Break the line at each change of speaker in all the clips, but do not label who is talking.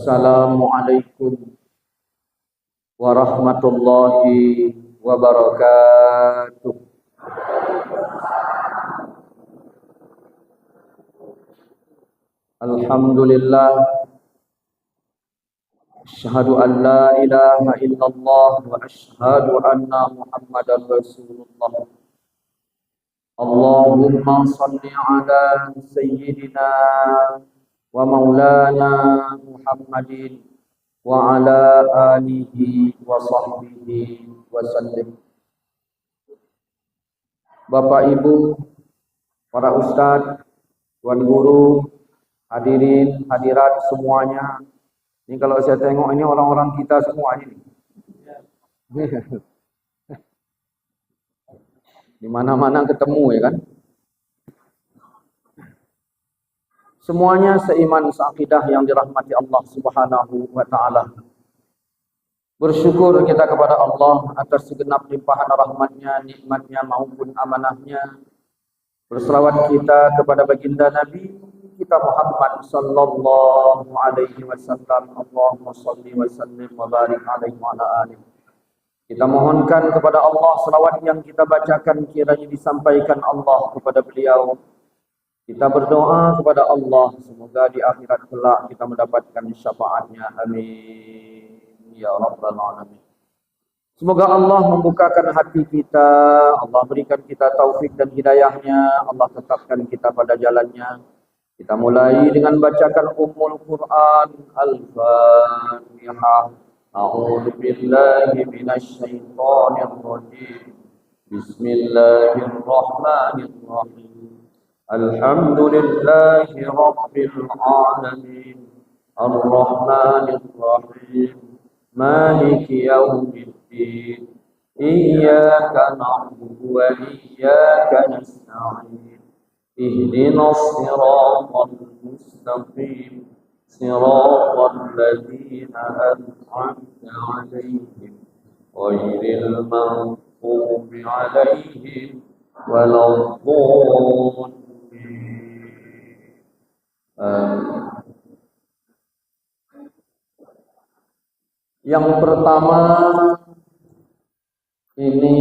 Assalamualaikum warahmatullahi wabarakatuh. Alhamdulillah, asyhadu an la ilaha illallah wa asyhadu anna Muhammadar Rasulullah. Allahumma salli ala sayyidina wa maulana Muhammadin wa ala alihi wa sahbihi wa sallim. Bapak Ibu, para ustadz, tuan guru, hadirin, hadirat semuanya. Ini kalau saya tengok ini orang-orang kita semua ini. Di mana-mana ketemu ya kan? Semuanya seiman seakidah yang dirahmati Allah Subhanahu wa taala. Bersyukur kita kepada Allah atas segenap limpahan rahmatnya, nikmatnya maupun amanahnya. Berselawat kita kepada baginda Nabi kita Muhammad sallallahu alaihi wasallam. Allahumma shalli wa sallim wa barik alaihi wa ala alihi. Kita mohonkan kepada Allah selawat yang kita bacakan kiranya disampaikan Allah kepada beliau. Kita berdoa kepada Allah semoga di akhirat kelak kita mendapatkan syafaatnya. Amin ya rabbal alamin. Semoga Allah membukakan hati kita, Allah berikan kita taufik dan hidayahnya, Allah tetapkan kita pada jalannya. Kita mulai dengan bacakan Ummul Quran Al-Fatihah. A'udzu billahi minasy syaithanir rajim. Bismillahirrahmanirrahim. Alhamdulillahi rabbil alamin. Ar-Rahmanir Rahim. Maliki yaumiddin. Iyyaka na'budu wa iyyaka nasta'in. Ihdinas siratal mustaqim. Siratal ladzina an'amta 'alaihim ghairil maghdubi 'alaihim waladdallin. Yang pertama ini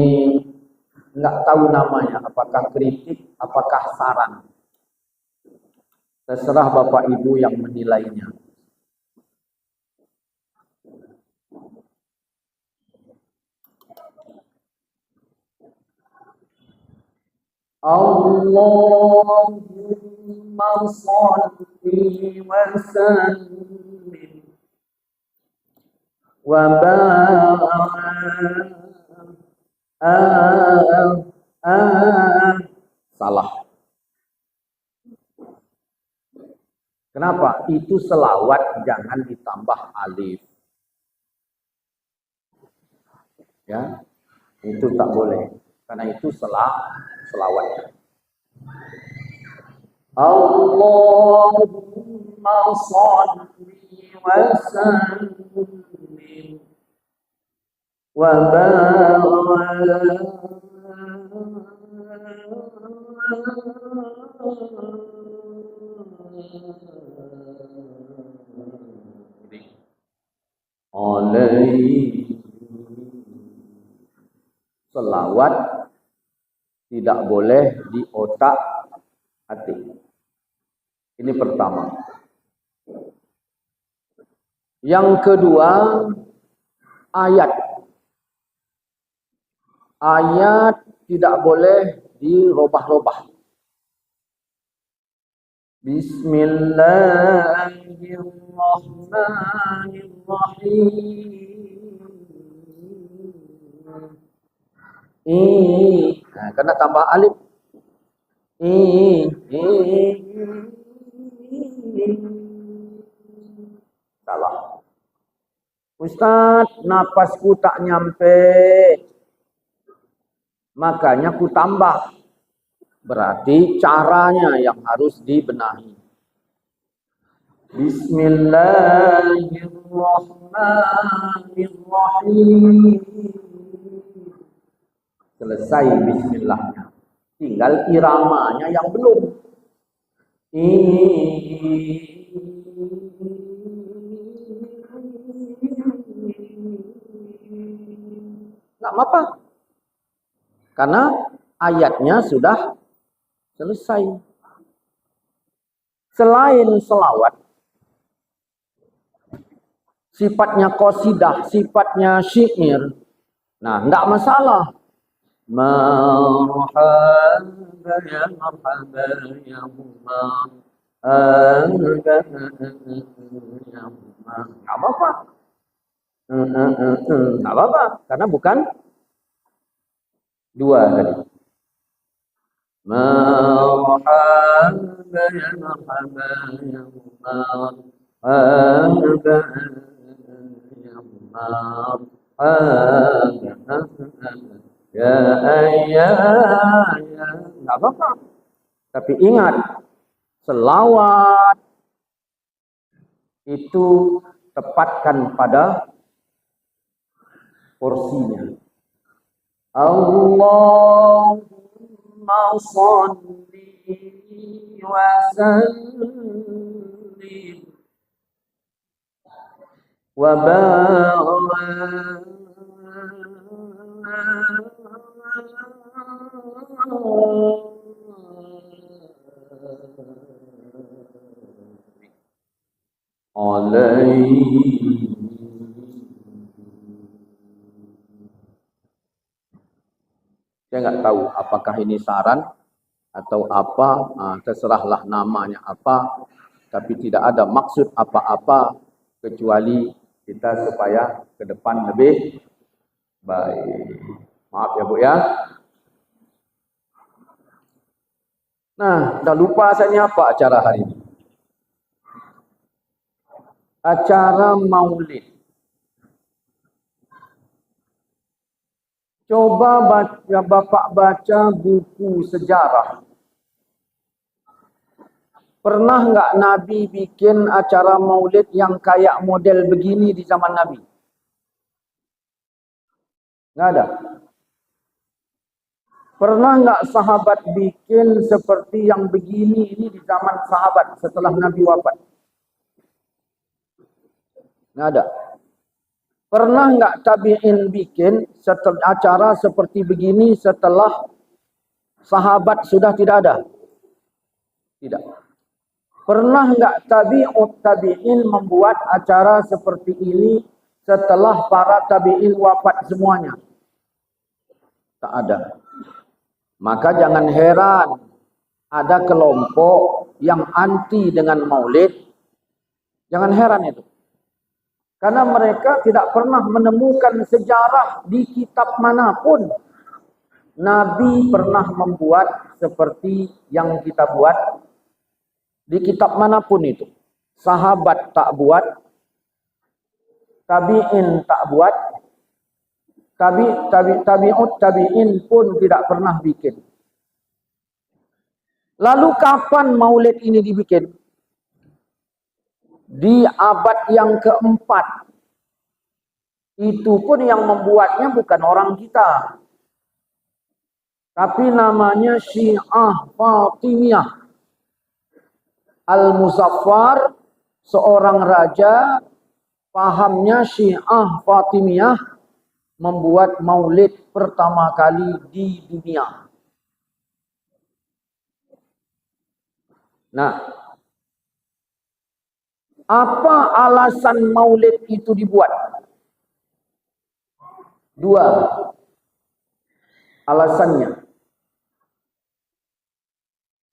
nggak tahu namanya, apakah kritik, apakah saran. Terserah Bapak Ibu yang menilainya. Allahumma shalli wa sallim wa barik. Salah. Kenapa? Itu selawat jangan ditambah alif. Ya, itu tak boleh. Karena itu selawat. Allahumma shalli wa sallim wa barik. Selawat tidak boleh di otak hati. Ini pertama. Yang kedua, ayat. Ayat tidak boleh dirubah-rubah. Bismillahirrahmanirrahim. Nah, kena tambah alif. Salah. Ustaz, napasku tak nyampe. Makanya ku tambah. Berarti caranya yang harus dibenahi. Bismillahirrahmanirrahim. Selesai bismillahnya. Tinggal iramanya yang belum. Nggak apa-apa. Karena ayatnya sudah selesai. Selain selawat, sifatnya qasidah, sifatnya syair. Nah, enggak masalah. Marhaba ya marhaba ya marhaba ya marhaba. Enggak apa-apa. Enggak apa-apa, karena bukan dua tadi. Marhaba ya marhaba ya marhaba ya marhaba ya ya. Enggak apa-apa. Tapi ingat, selawat itu tepatkan pada porsinya. Allahumma salli wa sallim wa barik alaihi. Saya nggak tahu apakah ini saran atau apa, terserahlah namanya apa, tapi tidak ada maksud apa-apa kecuali kita supaya ke depan lebih baik. Maaf ya Bu ya. Nah, udah lupa saya ini apa acara hari ini. Acara maulid. Coba Bapak baca buku sejarah. Pernah nggak Nabi bikin acara maulid yang kayak model begini di zaman Nabi? Nggak ada. Pernah nggak sahabat bikin seperti yang begini ini di zaman sahabat setelah Nabi wafat? Nggak ada. Pernah nggak tabi'in bikin acara seperti begini setelah sahabat sudah tidak ada? Tidak. Pernah nggak tabi'in membuat acara seperti ini setelah para tabi'in wafat semuanya? Tak ada. Maka jangan heran ada kelompok yang anti dengan maulid. Jangan heran itu. Karena mereka tidak pernah menemukan sejarah di kitab manapun Nabi pernah membuat seperti yang kita buat di kitab manapun itu. Sahabat tak buat, tabi'in tak buat, tabi'in pun tidak pernah bikin. Lalu kapan maulid ini dibikin? Di abad yang keempat. Itu pun yang membuatnya bukan orang kita. Tapi namanya Syiah Fatimiyah. Al-Muzaffar, seorang raja, pahamnya Syiah Fatimiyah, membuat maulid pertama kali di dunia. Nah, apa alasan maulid itu dibuat? Dua alasannya.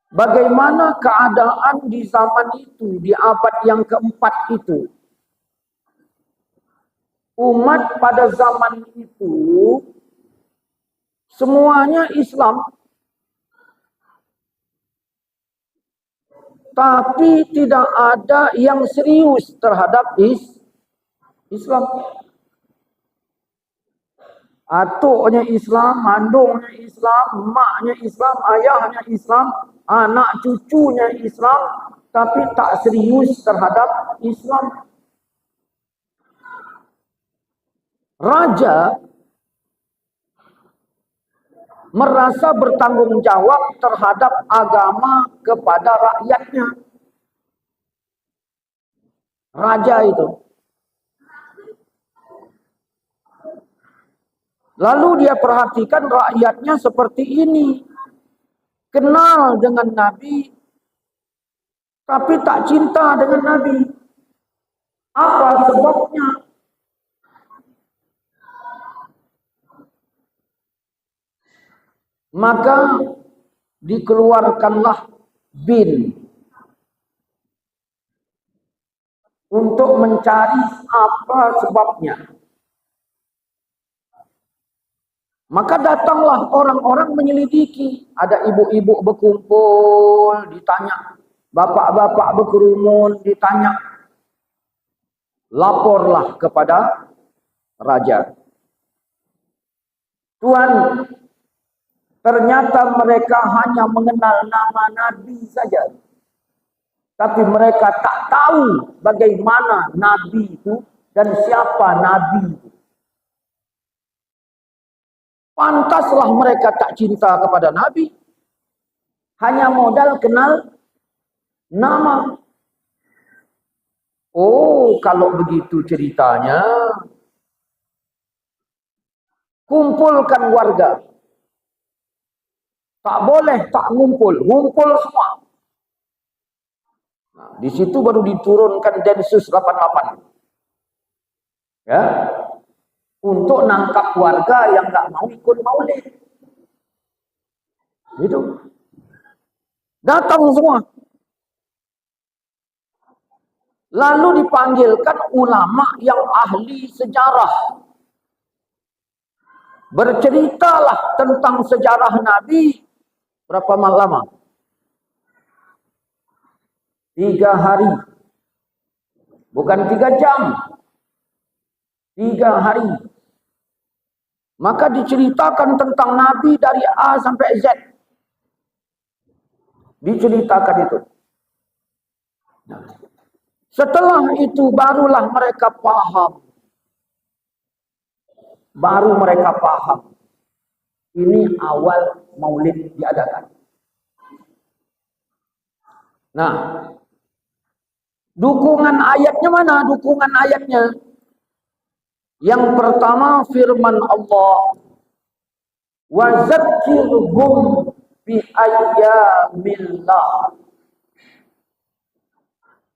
Bagaimana keadaan di zaman itu, di abad yang keempat itu? Umat pada zaman itu semuanya Islam. Tapi tidak ada yang serius terhadap Islam. Atuknya Islam, mandungnya Islam, emaknya Islam, ayahnya Islam, anak cucunya Islam, tapi tak serius terhadap Islam. Raja merasa bertanggung jawab terhadap agama kepada rakyatnya. Raja itu. Lalu dia perhatikan rakyatnya seperti ini. Kenal dengan Nabi, tapi tak cinta dengan Nabi. Apa sebabnya? Maka dikeluarkanlah bin untuk mencari apa sebabnya. Maka datanglah orang-orang menyelidiki. Ada ibu-ibu berkumpul, ditanya. Bapak-bapak berkerumun, ditanya. Laporlah kepada raja. Tuan, ternyata mereka hanya mengenal nama Nabi saja. Tapi mereka tak tahu bagaimana Nabi itu dan siapa Nabi itu. Pantaslah mereka tak cinta kepada Nabi. Hanya modal kenal nama. Oh, kalau begitu ceritanya, kumpulkan warga. Tak boleh tak ngumpul. Ngumpul semua. Nah, di situ baru diturunkan Densus 88. Ya. Untuk nangkap warga yang nggak mau ikut maulid. Gitu. Datang semua. Lalu dipanggilkan ulama yang ahli sejarah. Berceritalah tentang sejarah Nabi. Berapa lama? 3 hari. Bukan 3 jam. 3 hari. Maka diceritakan tentang Nabi dari A sampai Z. Diceritakan itu. Setelah itu barulah mereka paham. Baru mereka paham. Ini awal maulid diadakan. Nah, dukungan ayatnya mana? Dukungan ayatnya. Yang pertama firman Allah, wa zakkirhum bi ayyamillah.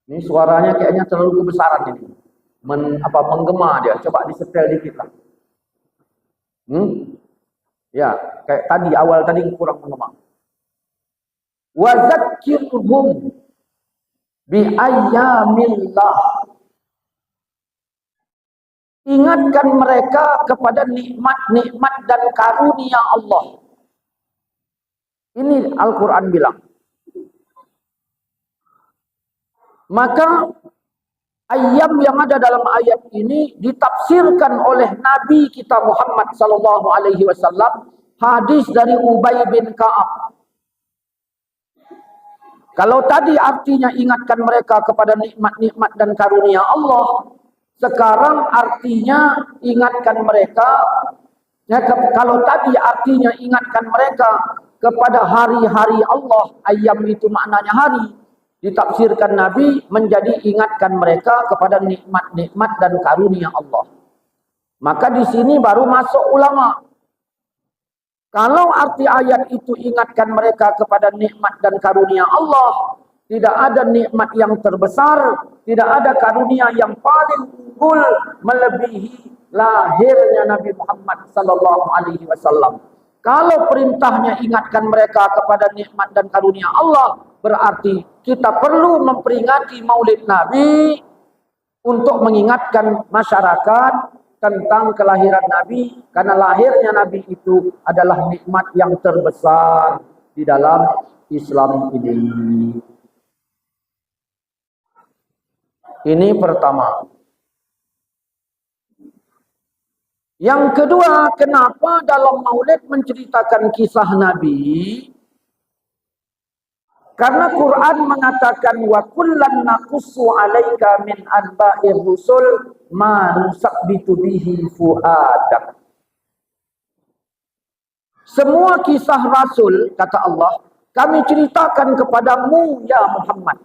Ini suaranya kayaknya terlalu kebesaran ini. Menggema dia. Coba disetel dikit lah. Ya, kayak tadi awal tadi kurang menggema. Wa zakkirhum bi ayyamillah. Ingatkan mereka kepada nikmat-nikmat dan karunia Allah. Ini Al-Quran bilang. Maka ayam yang ada dalam ayat ini ditafsirkan oleh Nabi kita Muhammad sallallahu alaihi wasallam, hadis dari Ubay bin Ka'ab. Kalau tadi artinya ingatkan mereka kepada nikmat-nikmat dan karunia Allah, sekarang artinya ingatkan mereka, ya, kalau tadi artinya ingatkan mereka kepada hari-hari Allah, ayam itu maknanya hari, ditafsirkan Nabi menjadi ingatkan mereka kepada nikmat-nikmat dan karunia Allah. Maka di sini baru masuk ulama. Kalau arti ayat itu ingatkan mereka kepada nikmat dan karunia Allah, tidak ada nikmat yang terbesar, tidak ada karunia yang paling unggul melebihi lahirnya Nabi Muhammad sallallahu alaihi wasallam. Kalau perintahnya ingatkan mereka kepada nikmat dan karunia Allah, berarti kita perlu memperingati Maulid Nabi untuk mengingatkan masyarakat tentang kelahiran Nabi, karena lahirnya Nabi itu adalah nikmat yang terbesar di dalam Islam ini. Ini pertama. Yang kedua, kenapa dalam Maulid menceritakan kisah Nabi? Karena Quran mengatakan wa kullan naqussu 'alaika min anba'ir rusul ma nusabbitu bihi fuadak. Semua kisah Rasul, kata Allah, kami ceritakan kepadamu ya Muhammad,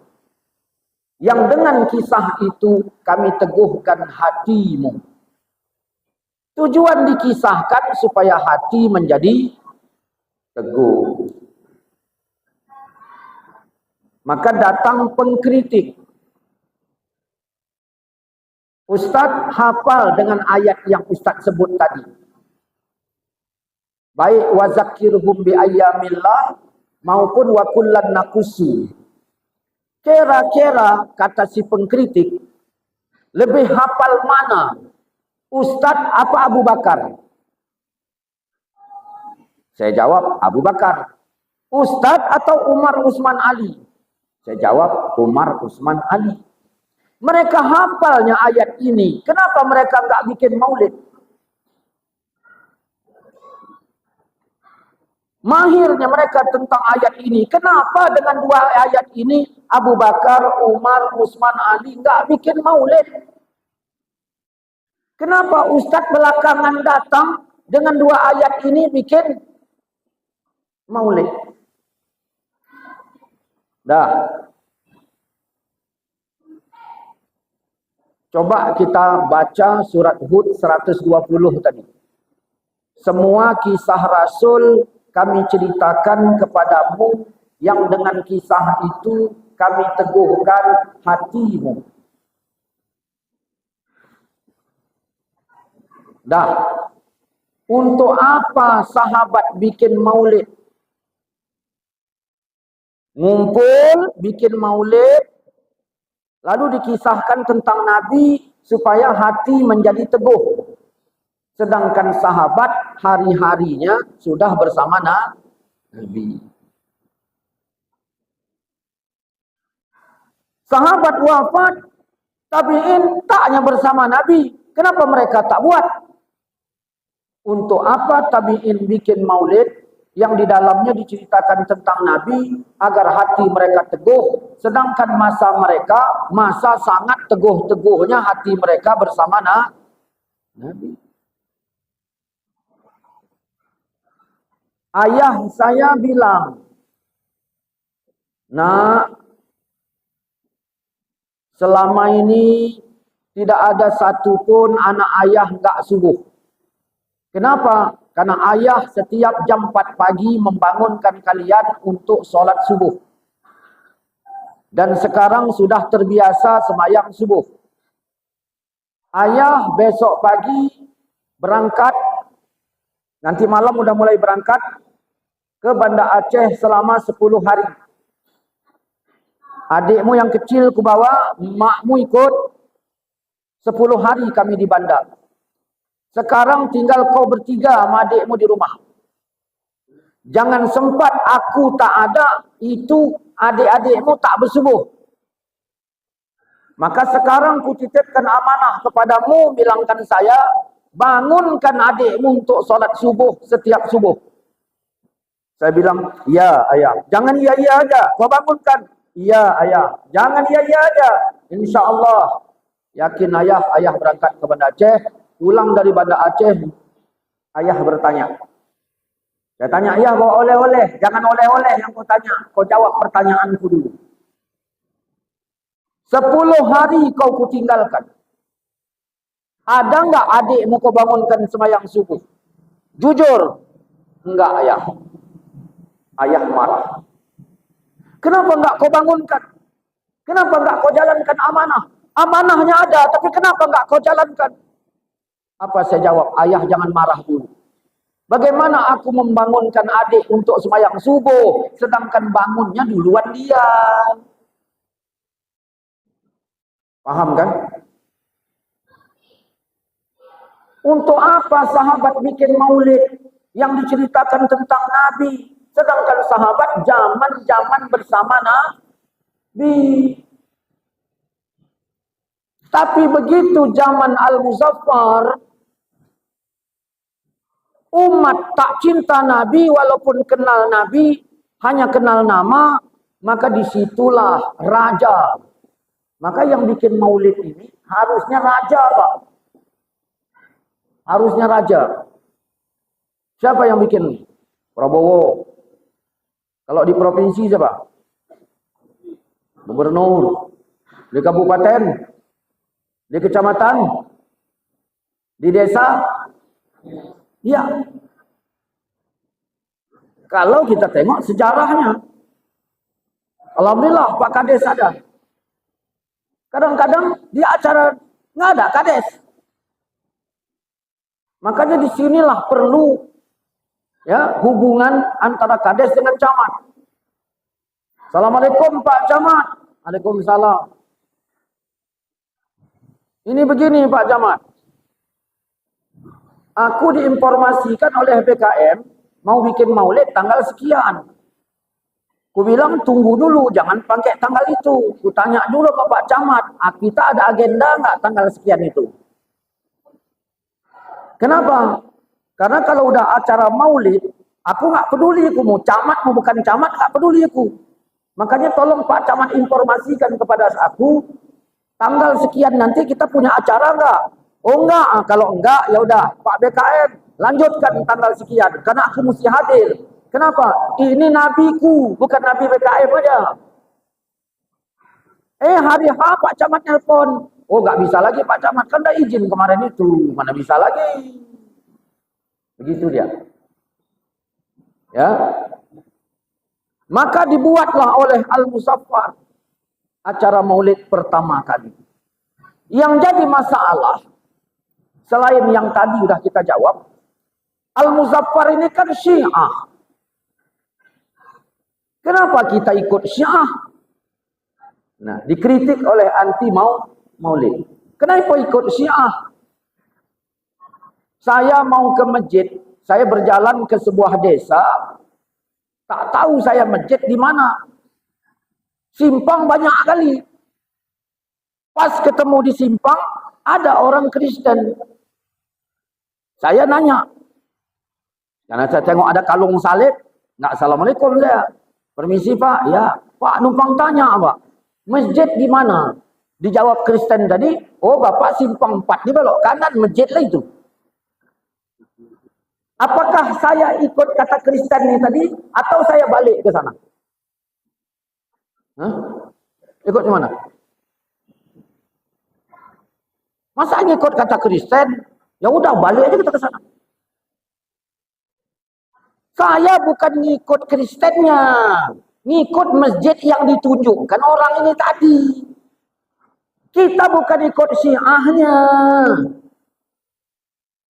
yang dengan kisah itu kami teguhkan hatimu. Tujuan dikisahkan supaya hati menjadi teguh. Maka datang pengkritik. Ustaz hafal dengan ayat yang Ustaz sebut tadi. Baik wazakirhum bi ayyamillah maupun wa kullan naqusu. Kira-kira kata si pengkritik lebih hafal mana? Ustaz apa Abu Bakar? Saya jawab Abu Bakar. Ustaz atau Umar Utsman Ali? Saya jawab Umar Utsman Ali. Mereka hafalnya ayat ini. Kenapa mereka enggak bikin maulid? Mahirnya mereka tentang ayat ini. Kenapa dengan dua ayat ini Abu Bakar, Umar, Utsman Ali enggak bikin maulid? Kenapa Ustaz belakangan datang dengan dua ayat ini bikin maulid? Dah. Coba kita baca surat Hud 120 tadi. Semua kisah Rasul kami ceritakan kepadamu yang dengan kisah itu kami teguhkan hatimu. Dah. Untuk apa sahabat bikin maulid? Ngumpul, bikin maulid, lalu dikisahkan tentang Nabi supaya hati menjadi teguh. Sedangkan sahabat hari-harinya sudah bersama Nabi. Sahabat wafat, tabi'in taknya bersama Nabi. Kenapa mereka tak buat? Untuk apa tabi'in bikin maulid yang di dalamnya diceritakan tentang Nabi agar hati mereka teguh, sedangkan masa mereka masa sangat teguh-teguhnya hati mereka bersama Nabi. Ayah saya bilang, "Nak, selama ini tidak ada satupun anak ayah enggak subuh." Kenapa? Karena ayah setiap jam 4 pagi membangunkan kalian untuk sholat subuh. Dan sekarang sudah terbiasa sembahyang subuh. Ayah besok pagi berangkat, nanti malam udah mulai berangkat ke Banda Aceh selama 10 hari. Adikmu yang kecil ku bawa, makmu ikut 10 hari kami di Banda. Sekarang tinggal kau bertiga sama adikmu di rumah. Jangan sempat aku tak ada, itu adik-adikmu tak bersubuh. Maka sekarang ku titipkan amanah kepadamu, bilangkan saya, bangunkan adikmu untuk sholat subuh setiap subuh. Saya bilang, ya ayah. Jangan iya-iya aja, kau bangunkan. Iya ayah. Jangan iya-iya aja. Insya Allah. Yakin ayah, ayah berangkat ke Banda Aceh. Pulang dari Banda Aceh, ayah bertanya. Saya tanya, ayah bawa oleh-oleh. Jangan oleh-oleh yang kau tanya. Kau jawab pertanyaanku dulu. 10 hari kau kutinggalkan. Ada enggak adikmu kau bangunkan sembahyang subuh? Jujur. Enggak ayah. Ayah marah. Kenapa enggak kau bangunkan? Kenapa enggak kau jalankan amanah? Amanahnya ada, tapi kenapa enggak kau jalankan? Apa saya jawab? Ayah jangan marah dulu. Bagaimana aku membangunkan adik untuk sembahyang subuh, sedangkan bangunnya duluan dia? Paham kan? Untuk apa sahabat bikin maulid yang diceritakan tentang Nabi, sedangkan sahabat zaman-zaman bersama Nabi? Tapi begitu zaman Al-Muzaffar, umat tak cinta Nabi walaupun kenal Nabi, hanya kenal nama, maka disitulah raja. Maka yang bikin maulid ini harusnya raja, Pak. Harusnya raja. Siapa yang bikin? Prabowo. Kalau di provinsi siapa? Gubernur. Di kabupaten, di kecamatan, di desa, Ya. Kalau kita tengok sejarahnya, alhamdulillah Pak Kades ada. Kadang-kadang di acara nggak ada Kades. Makanya disinilah perlu ya hubungan antara Kades dengan camat. Assalamualaikum Pak Camat. Waalaikumsalam. Ini begini Pak Camat. Aku diinformasikan oleh BKM mau bikin maulid tanggal sekian. Ku bilang tunggu dulu, jangan pakai tanggal itu. Ku tanya dulu ke Pak Camat, kita ada agenda nggak tanggal sekian itu? Kenapa? Karena kalau udah acara maulid, aku nggak peduli, aku mau camat mau bukan camat nggak peduli aku. Makanya tolong Pak Camat informasikan kepada aku tanggal sekian nanti kita punya acara nggak? Oh enggak, kalau enggak ya udah Pak BKM lanjutkan tanggal sekian karena aku mesti hadir. Kenapa? Ini nabiku, bukan nabi BKM aja. Hari H Pak Camat nelpon. Oh nggak bisa lagi Pak Camat, kan udah izin kemarin itu, mana bisa lagi. Begitu dia. Ya. Maka dibuatlah oleh Al-Muzaffar acara maulid pertama kali. Yang jadi masalah selain yang tadi udah kita jawab, Al-Muzaffar ini kan Syiah. Kenapa kita ikut Syiah? Nah, dikritik oleh anti maulid. Kenapa ikut Syiah? Saya mau ke masjid, saya berjalan ke sebuah desa, tak tahu saya masjid di mana. Simpang banyak kali. Pas ketemu di simpang, ada orang Kristen. Saya nanya. Karena saya tengok ada kalung salib, nggak assalamualaikum saya. Permisi Pak, ya. Pak numpang tanya Pak, masjid di mana? Dijawab Kristen tadi, oh Bapak simpang 4, di belok kanan masjid lah itu. Apakah saya ikut kata Kristen ini tadi, atau saya balik ke sana? Hah? Ikut di mana? Masa ngikut kata Kristen? Ya udah balik aja kita ke sana. Saya bukan ngikut Kristennya, ngikut masjid yang ditunjukkan orang ini tadi. Kita bukan ikut Syiahnya.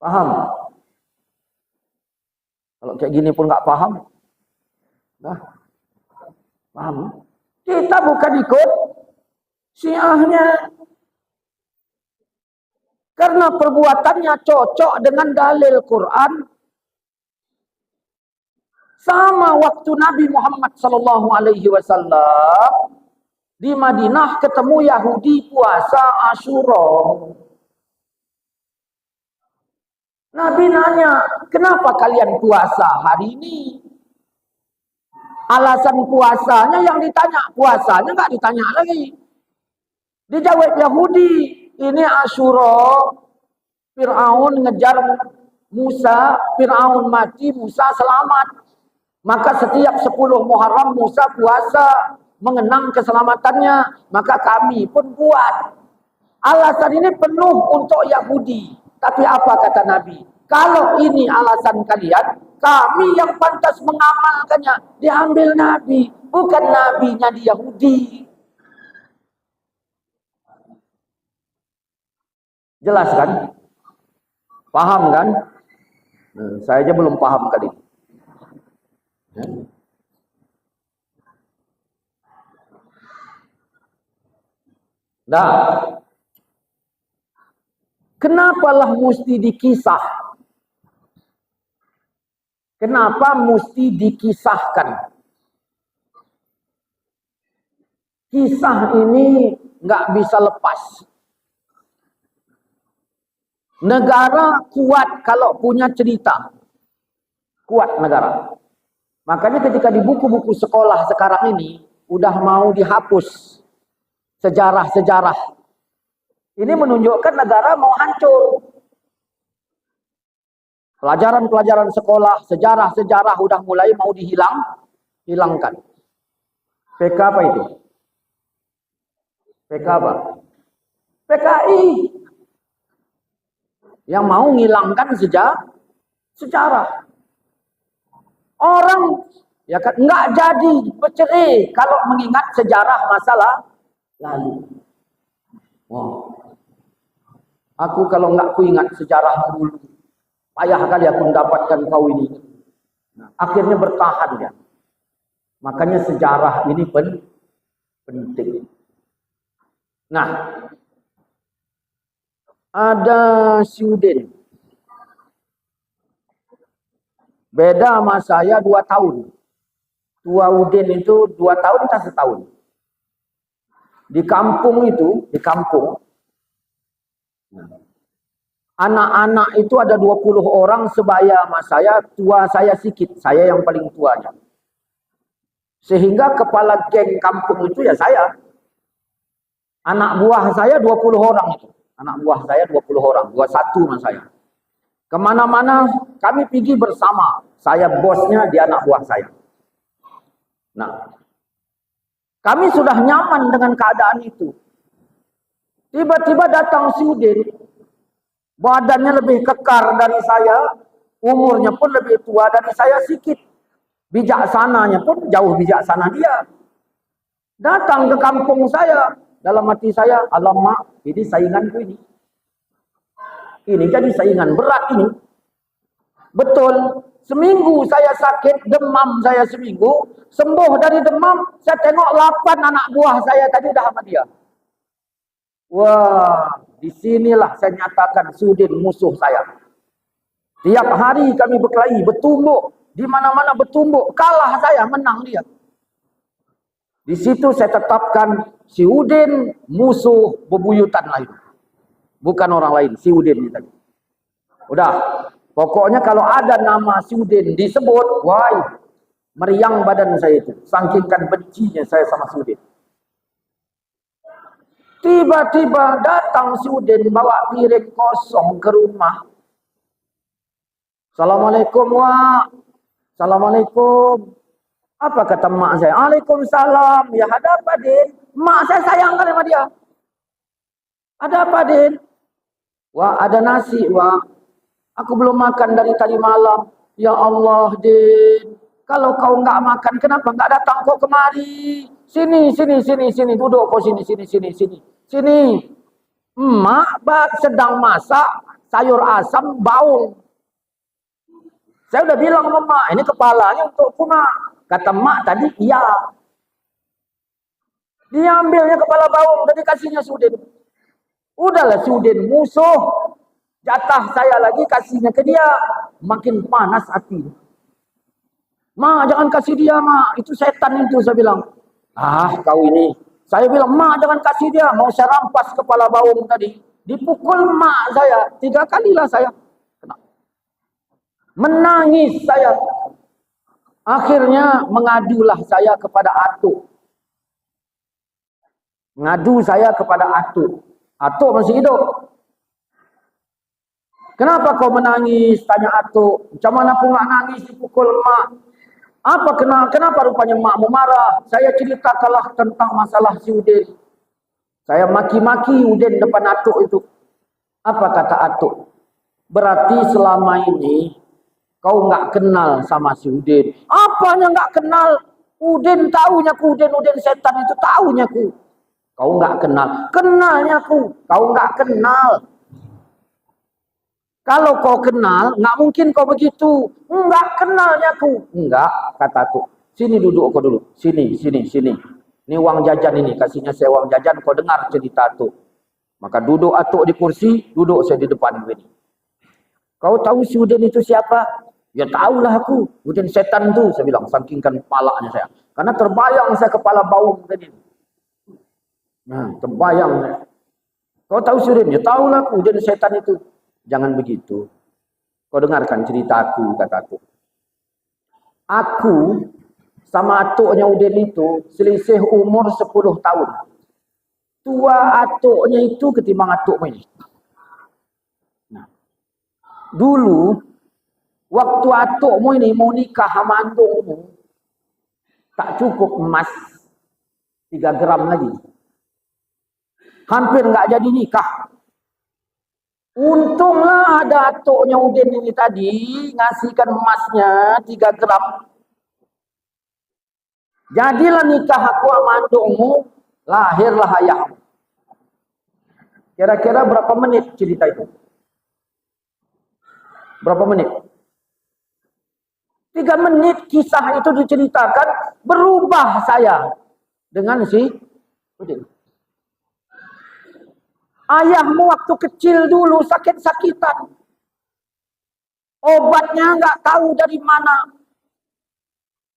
Paham? Kalau kayak gini pun nggak paham. Nah, paham? Kita bukan ikut Syiahnya. Karena perbuatannya cocok dengan dalil Quran. Sama waktu Nabi Muhammad SAW di Madinah ketemu Yahudi puasa Asyura. Nabi nanya, kenapa kalian puasa hari ini? Alasan puasanya yang ditanya, puasanya nggak ditanya lagi. Dijawab Yahudi, ini Asyura, Fir'aun ngejar Musa, Fir'aun mati, Musa selamat. Maka setiap 10 Muharram Musa puasa mengenang keselamatannya, maka kami pun buat. Alasan ini penuh untuk Yahudi. Tapi apa kata Nabi? Kalau ini alasan kalian, kami yang pantas mengamalkannya. Diambil Nabi, bukan nabinya di Yahudi. Jelas kan? Paham kan? Saya aja belum paham kali ini. Nah, kenapalah mesti dikisah? Kenapa mesti dikisahkan? Kisah ini nggak bisa lepas. Negara kuat kalau punya cerita. Kuat negara. Makanya ketika di buku-buku sekolah sekarang ini udah mau dihapus sejarah-sejarah. Ini menunjukkan negara mau hancur. Pelajaran-pelajaran sekolah, sejarah-sejarah udah mulai mau hilangkan. PK apa itu? PK apa? PKI. Yang mau ngilangkan Sejarah. Orang ya kan nggak jadi bercerai kalau mengingat sejarah masalah lalu. Wow. Aku kalau nggak ku ingat sejarah dulu, payah kali aku mendapatkan kau ini. Nah, akhirnya bertahan ya. Makanya sejarah ini penting. Nah, ada si Udin. Beda sama saya 2 tahun. Tua Udin itu 2 tahun tak setahun. Di kampung itu, anak-anak itu ada 20 orang sebaya sama saya, tua saya sikit, saya yang paling tuanya. Sehingga kepala geng kampung itu ya saya. Anak buah saya 20 orang itu. Anak buah saya 20 orang, 21 sama saya. Kemana-mana kami pergi bersama. Saya bosnya, dia anak buah saya. Nah, kami sudah nyaman dengan keadaan itu. Tiba-tiba datang si Udin. Badannya lebih kekar dari saya. Umurnya pun lebih tua dari saya sikit. Bijaksananya pun jauh bijaksana dia. Datang ke kampung saya. Dalam hati saya, alamak, ini sainganku ini. Ini jadi saingan berat ini. Betul, seminggu saya sakit, demam saya seminggu. Sembuh dari demam, saya tengok 8 anak buah saya tadi dah sama dia. Wah, disinilah saya nyatakan Sudin musuh saya. Tiap hari kami berkelahi, bertumbuk. Di mana-mana bertumbuk, kalah saya, menang dia. Di situ saya tetapkan si Udin musuh bebuyutan lain. Bukan orang lain, si Udin ini tadi. Udah, pokoknya kalau ada nama si Udin disebut, wah, meriang badan saya itu. Saking bencinya saya sama si Udin. Tiba-tiba datang si Udin bawa piring kosong ke rumah. Assalamualaikum, Wak. Assalamualaikum. Apa kata mak saya? Waalaikumsalam. Ya, ada apa, Din? Mak saya sayang kali sama dia. Ada apa, Din? Wah, ada nasi, Wak. Aku belum makan dari tadi malam. Ya Allah, Din. Kalau kau nggak makan, kenapa nggak datang kau kemari? Sini. Duduk kau sini. Sini. Emak sedang masak sayur asam baung. Saya udah bilang sama mak, ini kepalanya untuk Mak. Kata mak tadi, iya. Dia ambilnya kepala baung, tadi kasihnya Sudin. Udahlah Sudin, musuh. Jatah saya lagi, kasihnya ke dia. Makin panas hati. Mak, jangan kasih dia, Mak. Itu setan itu, saya bilang. Ah, kau ini. Saya bilang, Mak, jangan kasih dia. Mau saya rampas kepala baung tadi. Dipukul mak saya. 3 kalilah saya. Menangis saya. Akhirnya mengadulah saya kepada Atuk. Ngadu saya kepada Atuk. Atuk masih hidup. Kenapa kau menangis? Tanya Atuk. Macam mana aku nggak nangis dipukul mak? Kenapa rupanya makmu marah? Saya ceritakanlah tentang masalah si Udin. Saya maki-maki Udin depan Atuk itu. Apa kata Atuk? Berarti selama ini kau nggak kenal sama si Udin. Apanya nggak kenal? Udin tahunya ku, Udin setan itu tahunya ku. Kau nggak kenal. Kenalnya ku. Kau nggak kenal. Kalau kau kenal, nggak mungkin kau begitu. Nggak kenalnya ku. Enggak, kata Atuk. Sini duduk kau dulu. Sini. Ini uang jajan ini. Kasihnya saya uang jajan. Kau dengar cerita Atuk. Maka duduk Atuk di kursi. Duduk saya di depan ini. Kau tahu si Udin itu siapa? Ya tahulah aku. Udin setan tu. Saya bilang. Sangkingkan kepalanya saya. Karena terbayang saya kepala baung tadi. Nah, terbayang saya. Kau tahu si Udin? Ya tahulah aku. Udin setan itu. Jangan begitu. Kau dengarkan cerita aku, kata Atuk. Aku sama Atuknya Udin itu selisih umur 10 tahun. Tua Atuknya itu ketimbang Atuk ini. Nah, dulu, waktu Atukmu ini mau nikah sama andungmu, tak cukup emas 3 gram lagi. Hampir nggak jadi nikah. Untunglah ada atuknya Udin ini tadi ngasihkan emasnya 3 gram. Jadilah nikah aku sama andungmu, lahirlah ayahmu. Kira-kira berapa menit cerita itu? Berapa menit? 3 menit kisah itu diceritakan, berubah saya dengan si Udin. Ayahmu waktu kecil dulu sakit-sakitan. Obatnya nggak tahu dari mana.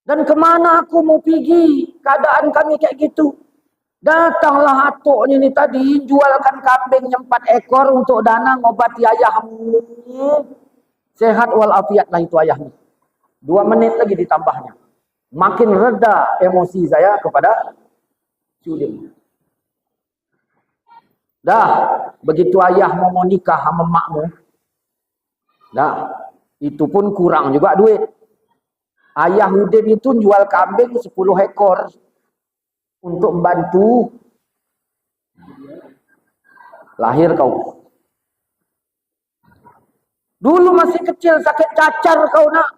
Dan kemana aku mau pergi? Keadaan kami kayak gitu. Datanglah atuknya ini tadi, jualkan kambingnya 4 ekor untuk dana ngobati ayahmu. Sehat walafiat lah itu ayahmu. 2 menit lagi ditambahnya. Makin reda emosi saya kepada Udin. Dah, begitu ayahmu mau nikah sama makmu, dah, itu pun kurang juga duit. Ayah Udin itu jual kambing 10 ekor untuk membantu lahir kau. Dulu masih kecil sakit cacar kau nak.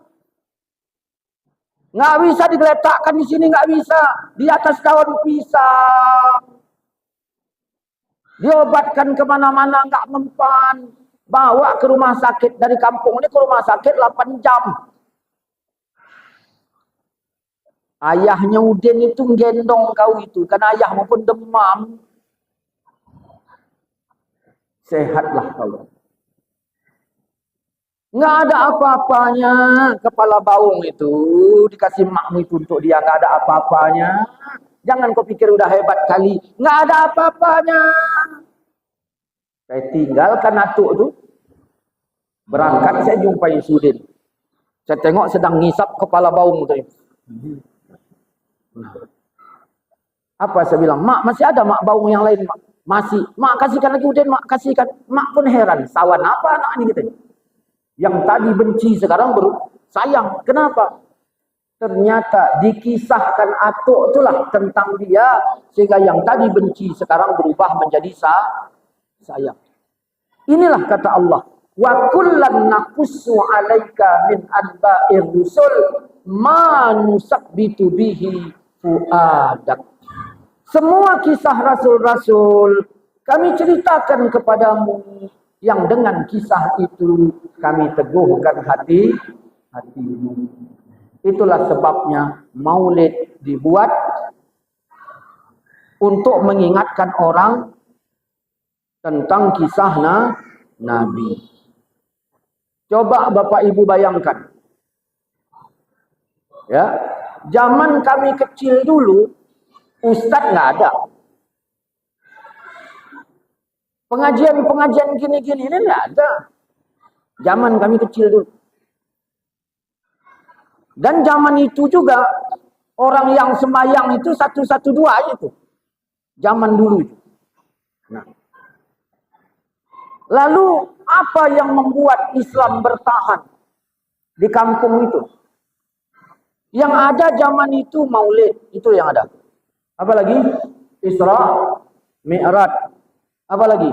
Nggak bisa digeletakkan di sini, nggak bisa. Di atas daun pisang. Diobatkan kemana-mana nggak mempan. Bawa ke rumah sakit, dari kampung ini ke rumah sakit 8 jam. Ayahnya Udin itu gendong kau itu. Karena ayahmu pun demam. Sehatlah kau. Nggak ada apa-apanya. Kepala baung itu dikasih makmu itu untuk dia. Nggak ada apa-apanya. Jangan kau pikir udah hebat kali. Nggak ada apa-apanya. Saya tinggalkan atuk itu. Berangkat saya jumpai Udin. Saya tengok sedang ngisap kepala baung itu. Apa saya bilang, mak masih ada mak baung yang lain mak? Masih. Mak kasihkan lagi Udin, mak kasihkan. Mak pun heran, sawan apa anak ini gitu. Yang tadi benci sekarang sayang. Kenapa? Ternyata dikisahkan atuk itulah tentang dia sehingga yang tadi benci sekarang berubah menjadi sayang. Inilah kata Allah, wa kullan naqussu 'alaika min anba'ir rusul ma nusabbitu bihi fuadak. Semua kisah rasul-rasul kami ceritakan kepadamu yang dengan kisah itu kami teguhkan hatimu. Itulah sebabnya maulid dibuat untuk mengingatkan orang tentang kisah Nabi. Coba Bapak Ibu bayangkan. Ya, zaman kami kecil dulu, ustadz nggak ada. Pengajian-pengajian gini-gini ini nggak ada. Zaman kami kecil dulu. Dan zaman itu juga orang yang sembahyang itu 112 itu. Zaman dulu itu. Nah. Lalu apa yang membuat Islam bertahan di kampung itu? Yang ada zaman itu maulid, itu yang ada. Apa lagi? Isra, Mi'raj. Apa lagi?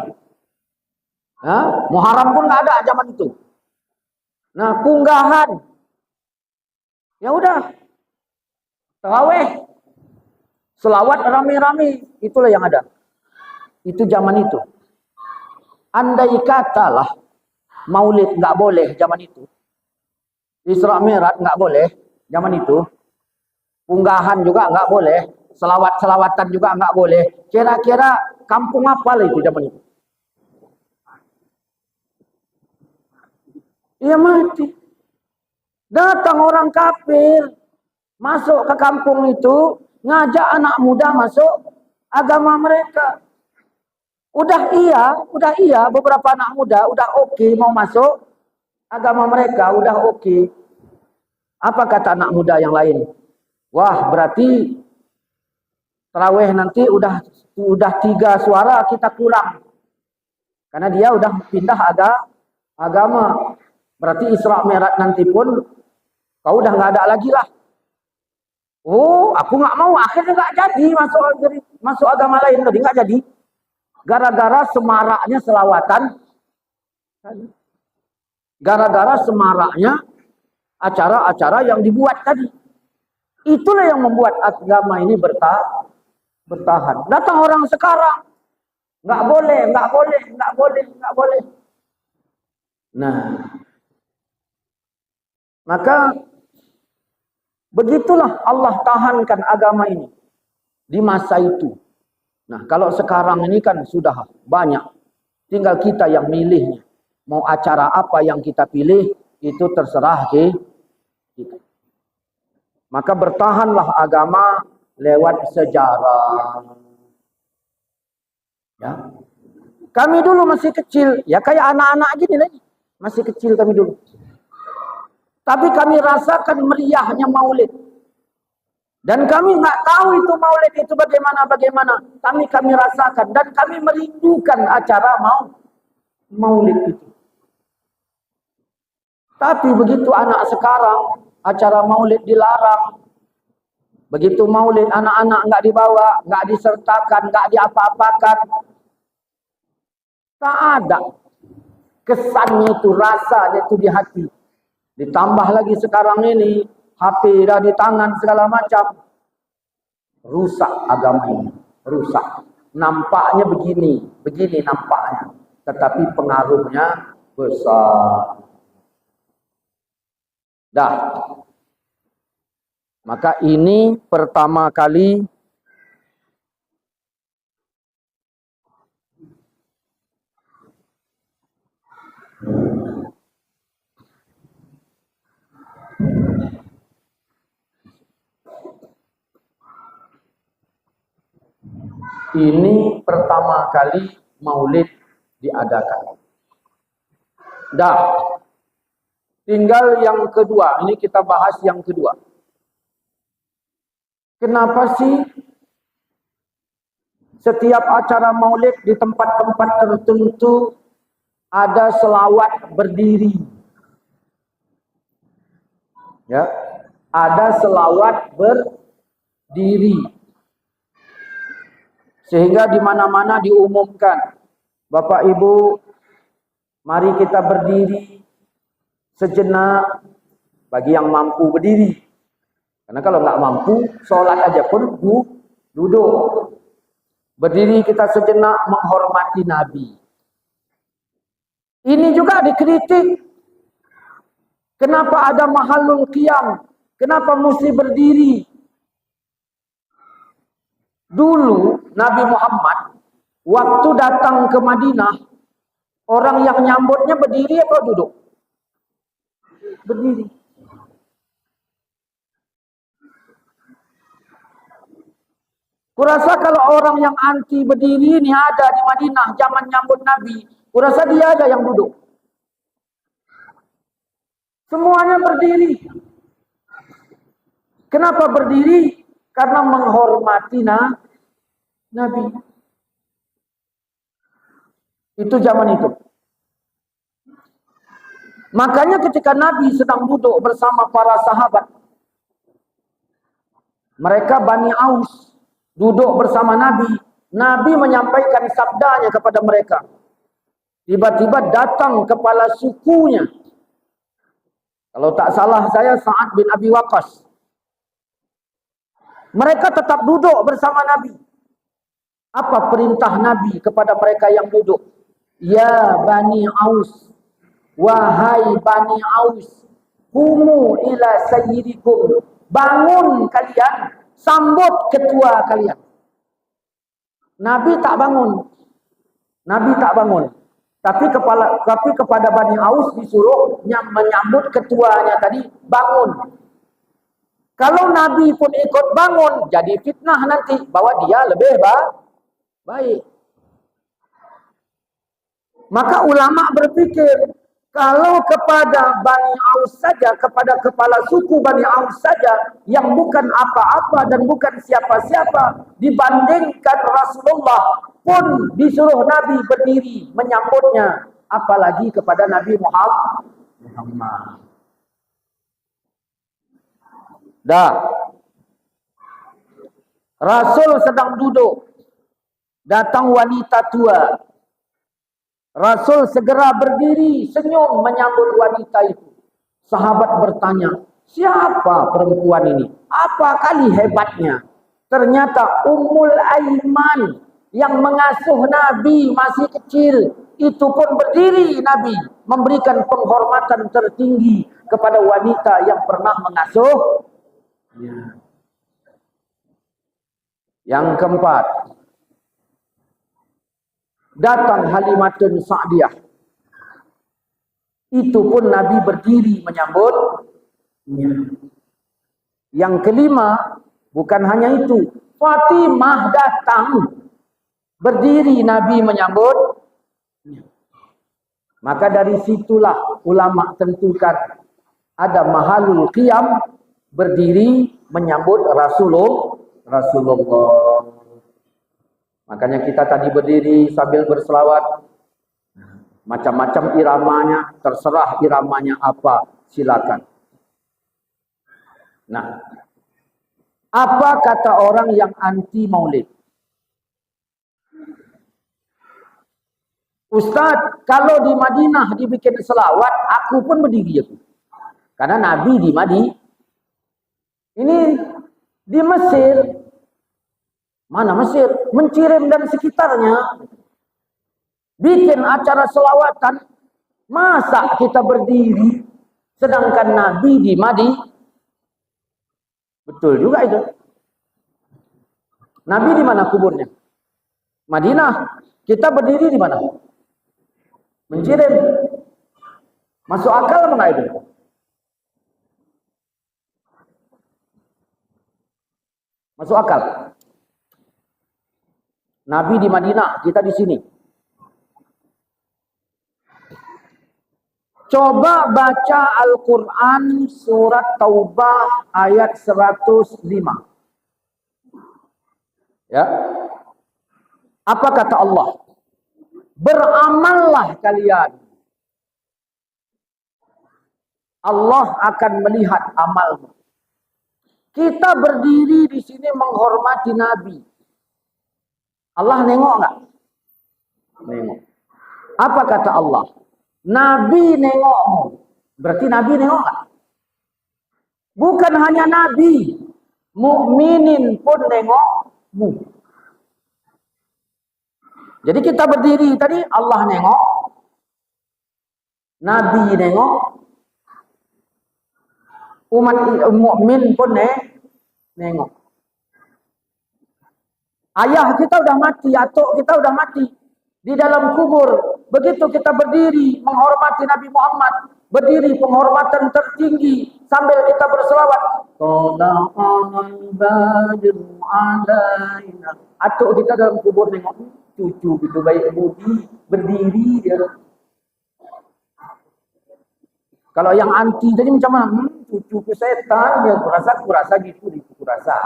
Muharram pun nggak ada zaman itu. Nah, punggahan. Ya udah. Tarawih. Selawat rame-rame, itulah yang ada. Itu zaman itu. Andai katalah maulid nggak boleh zaman itu. Isra Mi'raj nggak boleh zaman itu. Punggahan juga nggak boleh. Selawat-selawatan juga nggak boleh. Kira-kira kampung apa lah itu zaman itu? Iya mati. Datang orang kafir masuk ke kampung itu, ngajak anak muda masuk agama mereka. Udah iya, beberapa anak muda udah oke mau masuk agama mereka, udah oke. Apa kata anak muda yang lain? Wah, berarti tarawih nanti udah 3 suara kita kurang. Karena dia udah pindah agama. Berarti Isra Mi'raj nanti pun kau udah nggak ada lagi lah. Oh, aku nggak mau. Akhirnya nggak jadi masuk agama lain tadi nggak jadi. Gara-gara semaraknya selawatan Gara-gara semaraknya acara-acara yang dibuat tadi. Itulah yang membuat agama ini bertahan. Datang orang sekarang, nggak boleh. Nah, maka begitulah Allah tahankan agama ini di masa itu. Nah, kalau sekarang ini kan sudah banyak. Tinggal kita yang milihnya. Mau acara apa yang kita pilih, itu terserah kita. Maka bertahanlah agama lewat sejarah. Ya. Kami dulu masih kecil, ya kayak anak-anak gini lagi. Masih kecil kami dulu. Tapi kami rasakan meriahnya maulid. Dan kami nggak tahu itu maulid itu bagaimana. Kami rasakan dan kami merindukan acara maulid itu. Tapi begitu anak sekarang acara maulid dilarang. Begitu maulid anak-anak nggak dibawa, nggak disertakan, nggak diapa-apakan. Tak ada kesannya itu, rasanya itu di hati. Ditambah lagi sekarang ini HP dah di tangan segala macam. Rusak agama ini, rusak. Nampaknya begini nampaknya. Tetapi pengaruhnya besar. Dah. Maka ini pertama kali maulid diadakan. Dah. Tinggal yang kedua, ini kita bahas yang kedua. Kenapa sih setiap acara maulid di tempat-tempat tertentu ada selawat berdiri? Ya, ada selawat berdiri. Sehingga di mana-mana diumumkan, Bapak Ibu, mari kita berdiri sejenak bagi yang mampu berdiri. Karena kalau nggak mampu, sholat aja pun duduk. Berdiri kita sejenak menghormati Nabi. Ini juga dikritik. Kenapa ada mahalul qiyam? Kenapa mesti berdiri? Dulu Nabi Muhammad waktu datang ke Madinah, orang yang nyambutnya berdiri atau duduk? Berdiri. Kurasa kalau orang yang anti berdiri ini ada di Madinah zaman nyambut Nabi, kurasa dia ada yang duduk. Semuanya berdiri. Kenapa berdiri? Karena menghormati Nabi. Itu zaman itu. Makanya ketika Nabi sedang duduk bersama para sahabat, mereka Bani Aus duduk bersama Nabi. Nabi menyampaikan sabdanya kepada mereka. Tiba-tiba datang kepala sukunya. Kalau tak salah saya Sa'ad bin Abi Waqqas. Mereka tetap duduk bersama Nabi. Apa perintah Nabi kepada mereka yang duduk? Ya Bani Aus, wahai Bani Aus, humu ila sayyidikum. Bangun kalian, sambut ketua kalian. Nabi tak bangun. Tapi kepada Bani Aus disuruh menyambut ketuanya tadi bangun. Kalau Nabi pun ikut bangun, jadi fitnah nanti bahwa dia lebih baik. Maka ulama berpikir, kalau kepada Bani Aus saja, kepada kepala suku Bani Aus saja, yang bukan apa-apa dan bukan siapa-siapa, dibandingkan Rasulullah pun disuruh Nabi berdiri menyambutnya, apalagi kepada Nabi Muhammad. Dah. Rasul sedang duduk. Datang wanita tua. Rasul segera berdiri, senyum menyambut wanita itu. Sahabat bertanya, siapa perempuan ini? Apa kali hebatnya? Ternyata Ummul Aiman yang mengasuh Nabi masih kecil. Itu pun berdiri Nabi memberikan penghormatan tertinggi kepada wanita yang pernah mengasuh. Yang keempat, datang Halimatun Sa'diyah. Itu pun Nabi berdiri menyambut. Yang kelima, bukan hanya itu, Fatimah datang, berdiri Nabi menyambut. Maka dari situlah ulama tentukan ada mahalul qiyam, berdiri menyambut Rasulullah. Makanya kita tadi berdiri sambil berselawat. Macam-macam iramanya, terserah iramanya apa, silakan. Nah, apa kata orang yang anti maulid? Ustaz, kalau di Madinah dibikin selawat, aku pun berdiri aku. Karena Nabi di Madinah. Ini di Mesir. Mana Mesir? Mencirim dan sekitarnya. Bikin acara selawatan. Masa kita berdiri sedangkan Nabi di Madinah? Betul juga itu. Nabi di mana kuburnya? Madinah. Kita berdiri di mana? Mencirim. Masuk akal mana itu? Masuk akal. Nabi di Madinah, kita di sini. Coba baca Al-Quran surat Taubah ayat 105. Ya. Apa kata Allah? Beramallah kalian. Allah akan melihat amalmu. Kita berdiri di sini menghormati Nabi. Allah nengok enggak? Nengok. Apa kata Allah? Nabi nengokmu. Berarti Nabi nengok enggak? Bukan hanya Nabi, mukminin pun nengokmu. Jadi kita berdiri tadi, Allah nengok, Nabi nengok, umat mukmin pun nengok. Ayah kita udah mati, atuk kita udah mati di dalam kubur. Begitu kita berdiri menghormati Nabi Muhammad, berdiri penghormatan tertinggi sambil kita berselawat. Tola'al badru alaina. Atuk kita dalam kubur nengok, cucu itu baik budi, berdiri dia. Kalau yang anti tadi macam mana? Cucu ke setan, dia kurasa gitu, kurasa.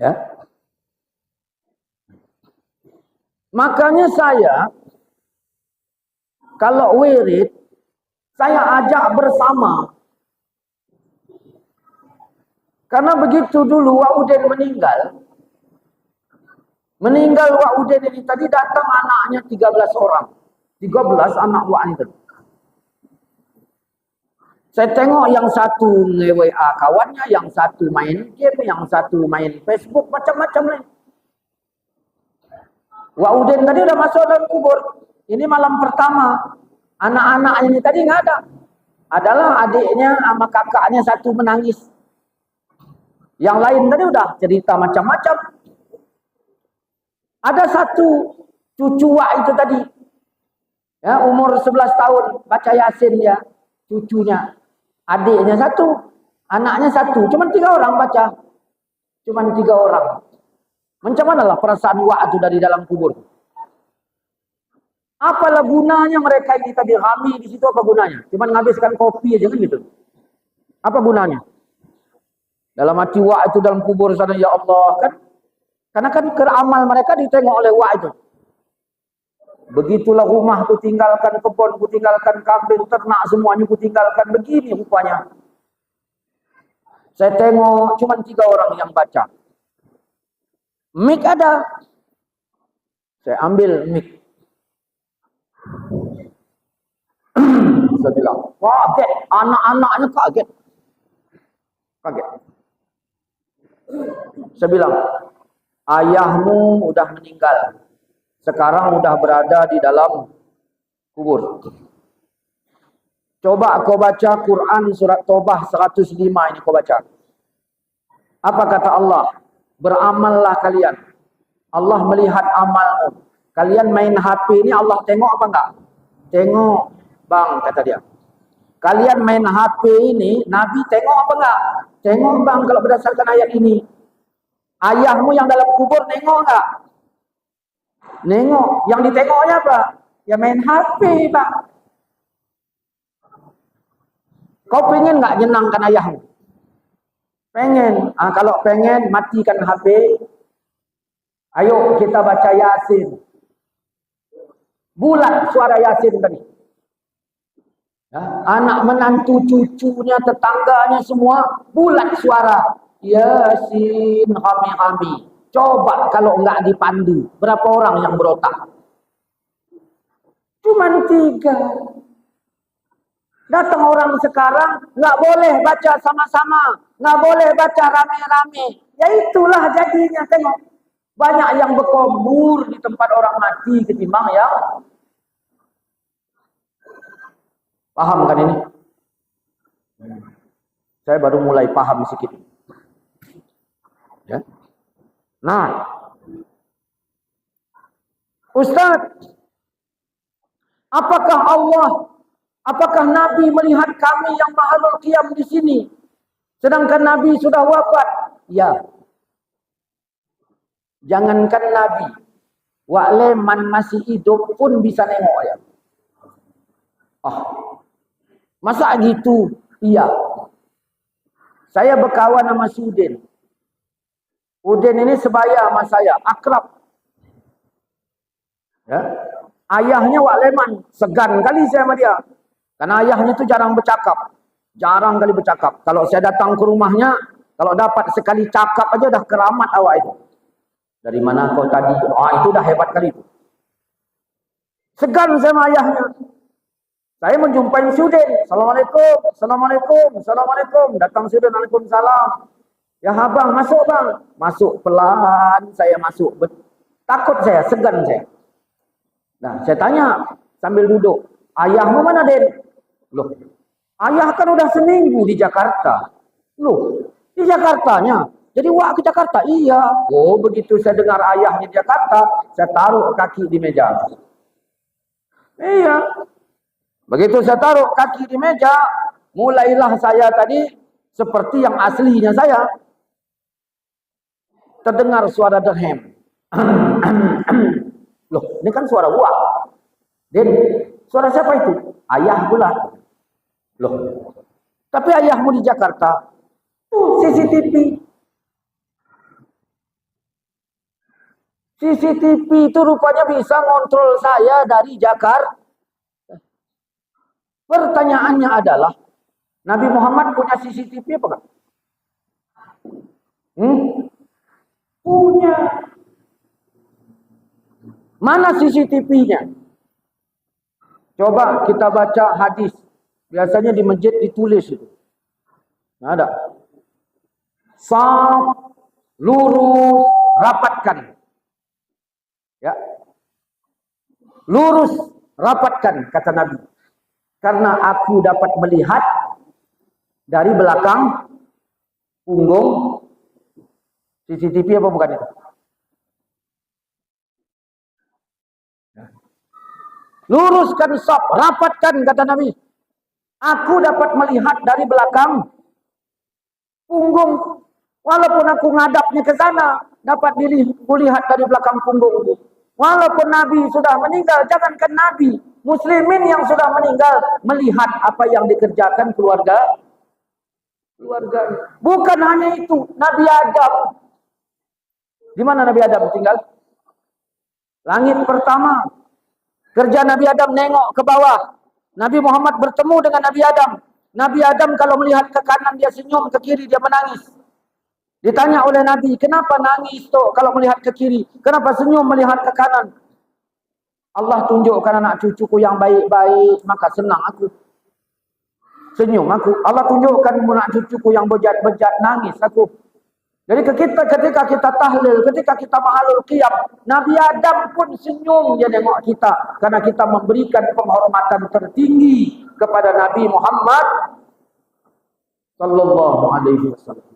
Ya. Makanya saya kalau wirid saya ajak bersama. Karena begitu dulu Wak Udin meninggal Wak Udin ini tadi datang anaknya 13 orang. 13 anak Wak itu. Saya tengok yang satu nge-WA kawannya, yang satu main game, yang satu main Facebook, macam-macam lain. Wak Udin tadi udah masuk dalam kubur. Ini malam pertama. Anak-anak ini tadi nggak ada. Adalah adiknya sama kakaknya satu menangis. Yang lain tadi udah cerita macam-macam. Ada satu cucu Wak itu tadi. Ya, umur 11 tahun. Baca Yasin ya. Cucunya. Adiknya satu. Anaknya satu. Cuman 3 orang baca. Cuman 3 orang. Macam mana lah perasaan Wak itu dari dalam kubur? Apalah gunanya mereka ini tadi rami di situ, apa gunanya? Cuman menghabiskan kopi aja kan gitu. Apa gunanya? Dalam hati Wak itu dalam kubur sana, ya Allah kan. Karena kan keramal mereka ditengok oleh Wak itu. Begitulah rumah ku tinggalkan, kebun ku tinggalkan, kambing, ternak semuanya ku tinggalkan. Begini rupanya. Saya tengok cuman 3 orang yang baca. Mik ada. Saya ambil mic. Saya bilang, kaget. Anak-anaknya kaget. Kaget. Saya bilang, ayahmu udah meninggal. Sekarang udah berada di dalam kubur. Coba kau baca Quran surat Taubah 105 ini kau baca. Apa kata Allah? Beramallah kalian. Allah melihat amalmu. Kalian main HP ini Allah tengok apa enggak? Tengok, bang, kata dia. Kalian main HP ini, Nabi tengok apa enggak? Tengok, bang, kalau berdasarkan ayat ini. Ayahmu yang dalam kubur nengok enggak? Nengok. Yang ditengoknya apa? Ya main HP, bang. Kau pengen enggak nyenangkan ayahmu? Pengen. Kalau pengen, matikan HP. Ayo kita baca Yasin. Bulat suara Yasin tadi. Ya, anak menantu cucunya, tetangganya semua bulat suara. Yasin, hami-hami. Coba kalau enggak dipandu, berapa orang yang berotak? Cuman 3. Datang orang sekarang, nggak boleh baca sama-sama, nggak boleh baca rame-rame. Ya itulah jadinya, tengok. Banyak yang berkubur di tempat orang mati ketimbang yang paham kan ini? Saya baru mulai paham sedikit. Ya. Nah, Ustaz, apakah Nabi melihat kami yang mahalul qiyam di sini? Sedangkan Nabi sudah wafat? Ya. Jangankan Nabi, wa'leman masih hidup pun bisa nengok ya. Masa gitu? Iya. Saya berkawan sama si Udin. Udin ini sebaya sama saya, akrab. Ya. Ayahnya wa'leman, segan kali saya sama dia. Karena ayahnya itu jarang bercakap. Jarang kali bercakap. Kalau saya datang ke rumahnya, kalau dapat sekali cakap aja dah keramat awak itu. Dari mana kau tadi? Itu dah hebat kali itu. Segan sama ayahnya. Saya menjumpai Sudin. Assalamualaikum. Assalamualaikum. Assalamualaikum. Datang Sudin. Waalaikumsalam. Ya abang, masuk bang. Masuk pelan. Saya masuk. Takut saya, segan saya. Nah, saya tanya sambil duduk. Ayahmu mana, Den? Loh, ayah kan udah seminggu di Jakarta. Loh, di Jakartanya? Jadi wak ke Jakarta? Iya. Oh, begitu saya dengar ayahnya di Jakarta, saya taruh kaki di meja. Iya. Begitu saya taruh kaki di meja, mulailah saya tadi seperti yang aslinya saya. Terdengar suara derhem. Loh, ini kan suara wak. Den, suara siapa itu? Ayah pula. Loh, tapi ayahmu di Jakarta. CCTV. CCTV itu rupanya bisa ngontrol saya dari Jakarta. Pertanyaannya adalah, Nabi Muhammad punya CCTV apa enggak? Punya. Mana CCTV-nya? Coba kita baca hadis. Biasanya di masjid ditulis itu. Nah, ada. Saf, lurus, rapatkan. Ya. Lurus, rapatkan, kata Nabi. Karena aku dapat melihat dari belakang punggung. CCTV apa bukan itu? Luruskan saf, rapatkan, kata Nabi. Aku dapat melihat dari belakang punggung. Walaupun aku ngadapnya ke sana, dapat dilihat dari belakang punggungku. Walaupun Nabi sudah meninggal, jangankan Nabi, muslimin yang sudah meninggal melihat apa yang dikerjakan keluarga. Bukan hanya itu, Nabi Adam. Di mana Nabi Adam tinggal? Langit pertama. Kerja Nabi Adam nengok ke bawah. Nabi Muhammad bertemu dengan Nabi Adam. Nabi Adam kalau melihat ke kanan dia senyum, ke kiri dia menangis. Ditanya oleh Nabi, kenapa nangis tuh kalau melihat ke kiri? Kenapa senyum melihat ke kanan? Allah tunjukkan anak cucuku yang baik-baik, maka senang aku. Senyum aku. Allah tunjukkan anak cucuku yang bejat-bejat, nangis aku. Jadi ketika kita tahlil, ketika kita mahalul qiyam, Nabi Adam pun senyum dia tengok kita. Karena kita memberikan penghormatan tertinggi kepada Nabi Muhammad sallallahu alaihi wasallam.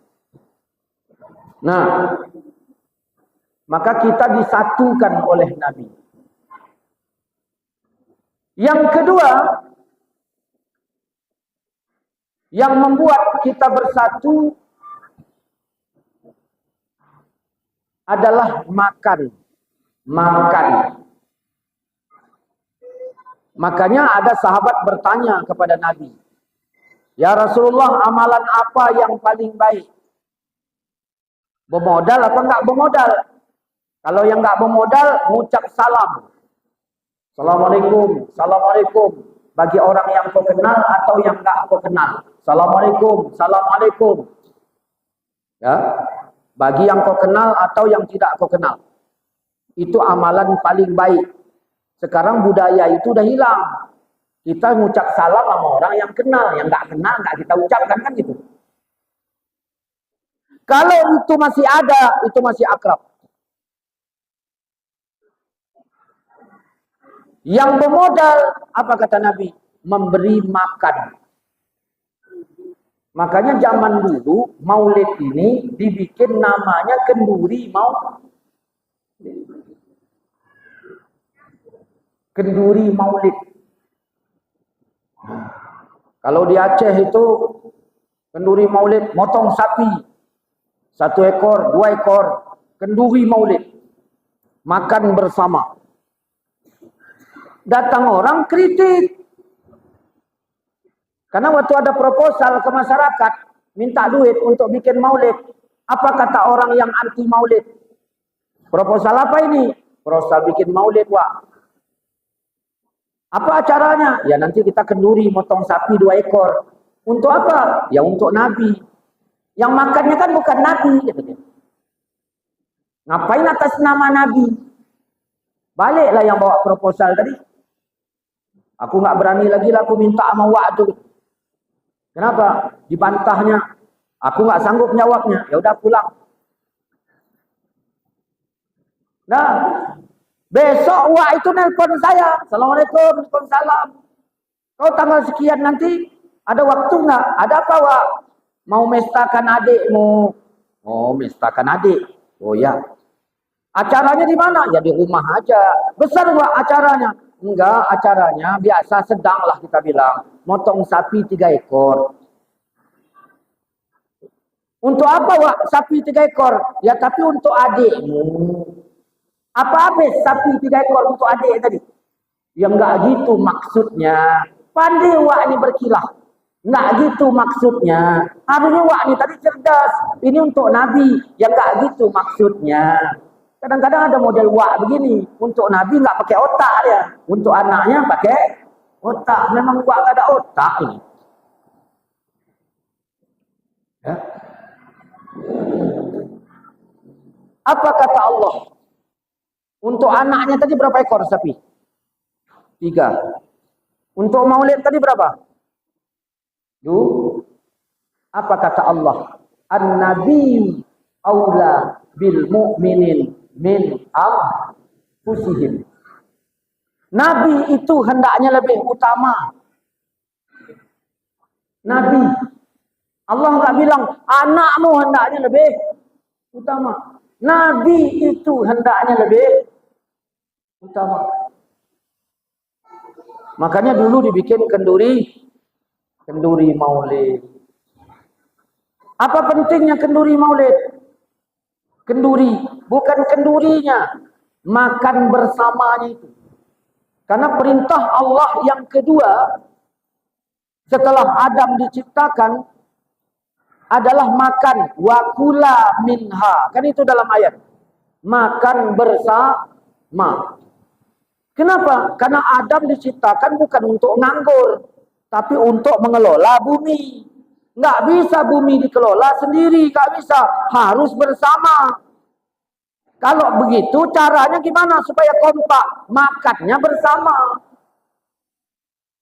Nah, maka kita disatukan oleh Nabi. Yang kedua, yang membuat kita bersatu adalah makan. Makanya ada sahabat bertanya kepada Nabi, "Ya Rasulullah, amalan apa yang paling baik? Bermodal atau enggak bermodal? Kalau yang enggak bermodal, mengucap salam. Assalamualaikum, Assalamualaikum. Bagi orang yang kau kenal atau yang enggak kau kenal. Assalamualaikum, Assalamualaikum. Ya, bagi yang kau kenal atau yang tidak kau kenal. Itu amalan paling baik. Sekarang budaya itu udah hilang. Kita mengucap salam sama orang yang kenal, yang enggak kenal enggak kita ucapkan, kan gitu. Kalau itu masih ada, itu masih akrab. Yang bermodal, apa kata Nabi? Memberi makan. Makanya zaman dulu, maulid ini dibikin namanya kenduri kenduri maulid. Kalau di Aceh itu, kenduri maulid, motong sapi. 1 ekor, 2 ekor, kenduri maulid. Makan bersama. Datang orang kritik. Karena waktu ada proposal ke masyarakat, minta duit untuk bikin maulid. Apa kata orang yang anti maulid? Proposal apa ini? Proposal bikin maulid, Wak. Apa acaranya? Ya nanti kita kenduri, motong sapi 2 ekor. Untuk apa? Ya untuk Nabi. Yang makannya kan bukan Nabi. Ngapain atas nama Nabi? Baliklah yang bawa proposal tadi. Aku nggak berani lagi lah aku minta sama Wak tu. Kenapa? Dibantahnya. Aku nggak sanggup jawabnya. Ya udah pulang. Nah, besok Wak itu nelpon saya. Assalamualaikum, Waalaikumsalam. Kau tanggal sekian nanti ada waktu nggak? Ada apa, Wak? Mau mestakan adikmu. Oh, mestakan adik. Oh ya. Acaranya di mana? Ya di rumah aja. Besar Wak acaranya? Enggak, acaranya biasa sedang lah kita bilang. Motong sapi 3 ekor. Untuk apa Wak sapi 3 ekor? Ya tapi untuk adikmu. Apa habis sapi 3 ekor untuk adik tadi? Ya enggak gitu maksudnya. Pandai Wak ini berkilah. Enggak gitu maksudnya. Harusnya Wak ini tadi cerdas. Ini untuk Nabi. Ya enggak gitu maksudnya. Kadang-kadang ada model Wak begini. Untuk Nabi enggak pakai otak dia. Untuk anaknya pakai otak. Memang Wak enggak ada otak ini. Ya. Apa kata Allah? Untuk anaknya tadi berapa ekor sapi? 3. Untuk maulid tadi berapa? 2. Apa kata Allah? An-Nabi aula bil mu'minin min anfusihim. Nabi itu hendaknya lebih utama. Nabi. Allah enggak bilang anakmu hendaknya lebih utama. Nabi itu hendaknya lebih utama. Makanya dulu dibikin kenduri maulid. Apa pentingnya kenduri maulid? Kenduri, bukan kendurinya, makan bersamanya itu. Karena perintah Allah yang kedua setelah Adam diciptakan adalah makan, wa kula minha. Kan itu dalam ayat. Makan bersama. Kenapa? Karena Adam diciptakan bukan untuk nganggur, tapi untuk mengelola bumi. Nggak bisa bumi dikelola sendiri, nggak bisa. Harus bersama. Kalau begitu caranya gimana supaya kompak? Makannya bersama.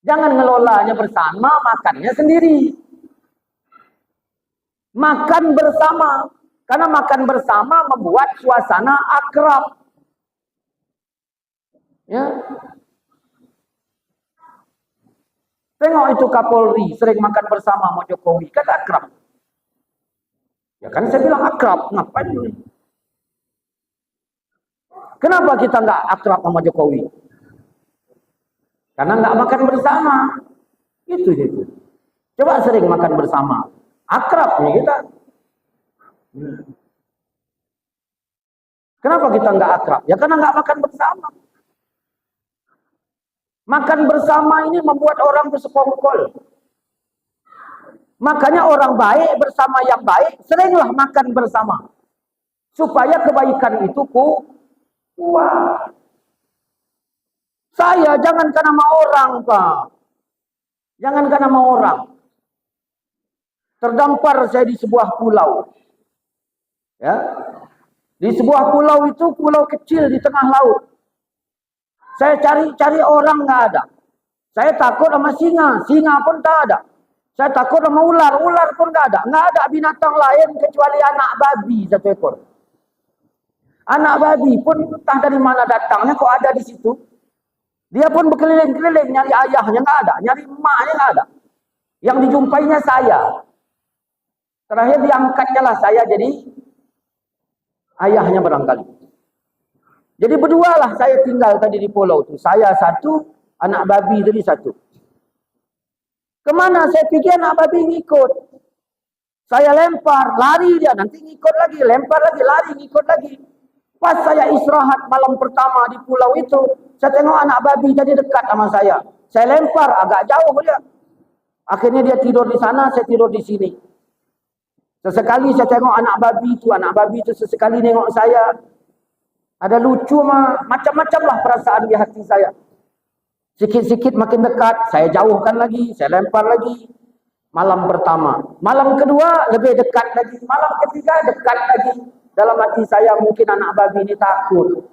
Jangan ngelolanya bersama, makannya sendiri. Makan bersama. Karena makan bersama membuat suasana akrab. Ya. Tengok itu Kapolri sering makan bersama sama Jokowi, kan akrab. Ya kan saya bilang akrab, ngapain ini? Kenapa kita nggak akrab sama Jokowi? Karena nggak makan bersama. Itu. Coba sering makan bersama, akrab nih kita. Kenapa kita nggak akrab? Ya karena nggak makan bersama. Makan bersama ini membuat orang bersekongkol. Makanya orang baik bersama yang baik, seringlah makan bersama. Supaya kebaikan itu kuat. Saya jangan karena sama orang, Pak. Jangan karena sama orang. Terdampar saya di sebuah pulau. Ya. Di sebuah pulau itu, pulau kecil di tengah laut. Saya cari orang nggak ada. Saya takut sama singa pun tak ada. Saya takut sama ular pun nggak ada. Nggak ada binatang lain kecuali anak babi satu ekor. Anak babi pun entah dari mana datangnya, kok ada di situ. Dia pun berkeliling-keliling nyari ayahnya nggak ada, nyari emaknya nggak ada. Yang dijumpainya saya. Terakhir diangkatnya lah saya jadi ayahnya barangkali. Jadi berdua lah saya tinggal tadi di pulau itu. Saya satu, anak babi tadi satu. Kemana? Saya pikir anak babi ngikut. Saya lempar, lari dia, nanti ngikut lagi, lempar lagi, lari, ngikut lagi. Pas saya istirahat malam pertama di pulau itu, saya tengok anak babi tadi dekat sama saya. Saya lempar, agak jauh dia. Akhirnya dia tidur di sana, saya tidur di sini. Sesekali saya tengok anak babi itu sesekali nengok saya. Ada lucu macam-macam lah perasaan di hati saya. Sikit-sikit makin dekat, saya jauhkan lagi, saya lempar lagi. Malam pertama. Malam kedua lebih dekat lagi. Malam ketiga dekat lagi. Dalam hati saya mungkin anak babi ini takut.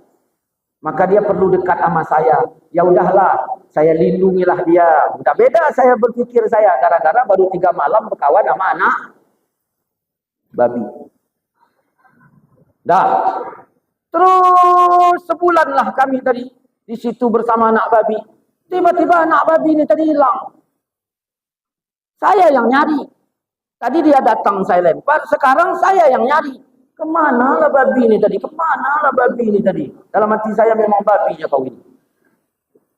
Maka dia perlu dekat sama saya. Ya udahlah, saya lindungilah dia. Udah beda saya berpikir saya. Gara-gara baru 3 malam berkawan sama anak babi. Dah. Terus sebulan lah kami tadi di situ bersama anak babi. Tiba-tiba anak babi ini tadi hilang. Saya yang nyari. Tadi dia datang saya lempar, sekarang saya yang nyari. Kemana lah babi ini tadi? Kemana lah babi ini tadi? Dalam hati saya memang babinya kau ini.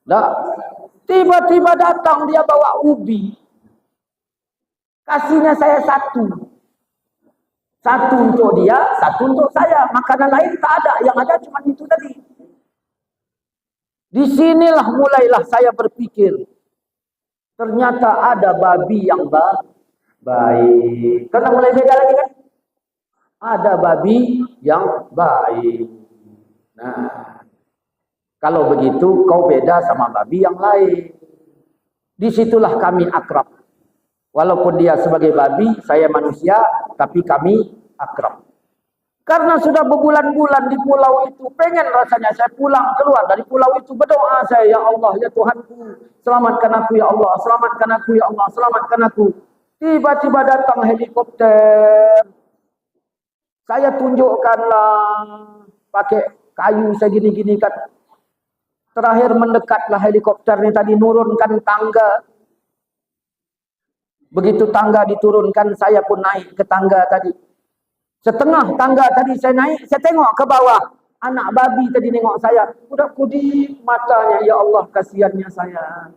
Dah. Tiba-tiba datang dia bawa ubi. Kasihnya saya satu. Satu untuk dia, satu untuk saya. Makanan lain tak ada. Yang ada cuma itu tadi. Disinilah mulailah saya berpikir. Ternyata ada babi yang baik. Karena mulai beda lagi kan? Ada babi yang baik. Nah, kalau begitu kau beda sama babi yang lain. Disitulah kami akrab. Walaupun dia sebagai babi, saya manusia, tapi kami akrab. Karena sudah berbulan-bulan di pulau itu, pengen rasanya saya pulang keluar dari pulau itu, berdoa saya, ya Allah, ya Tuhanku, selamatkan aku ya Allah, selamatkan aku ya Allah, selamatkan aku. Tiba-tiba datang helikopter. Saya tunjukkanlah pakai kayu segini-gini kan. Terakhir mendekatlah helikopter ini tadi, nurunkan tangga. Begitu tangga diturunkan, saya pun naik ke tangga tadi. Setengah tangga tadi saya naik, saya tengok ke bawah. Anak babi tadi nengok saya. Udah kudip matanya, ya Allah kasihannya saya.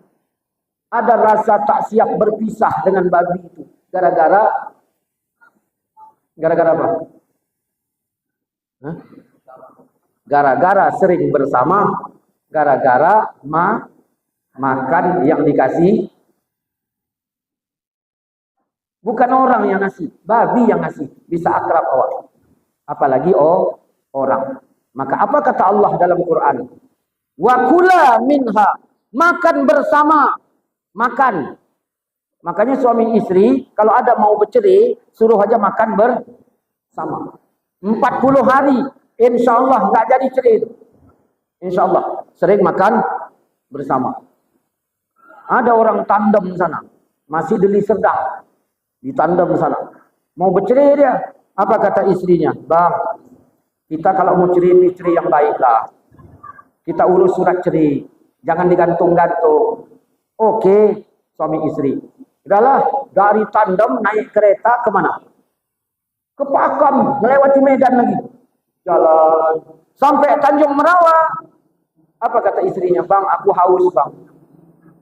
Ada rasa tak siap berpisah dengan babi itu. Gara-gara apa? Gara-gara sering bersama, gara-gara makan yang dikasih. Bukan orang yang ngasih, babi yang ngasih. Bisa akrab awak. Apalagi orang. Maka apa kata Allah dalam Quran? Wa kula minha. Makan bersama. Makan. Makanya suami istri, kalau ada mau bercerai, suruh aja makan bersama. 40 hari. InsyaAllah nggak jadi cerai itu. InsyaAllah sering makan bersama. Ada orang tandem sana, masih Deli Serdang, di tandem sana. Mau bercerai dia. Apa kata istrinya? Bang, kita kalau mau cerai ini cerai yang baiklah. Kita urus surat cerai, jangan digantung-gantung. Oke, suami istri. Udahlah, dari tandem naik kereta kemana? Ke Pakam, melewati Medan lagi. Jalan sampai Tanjung Merawa. Apa kata istrinya? Bang, aku haus bang.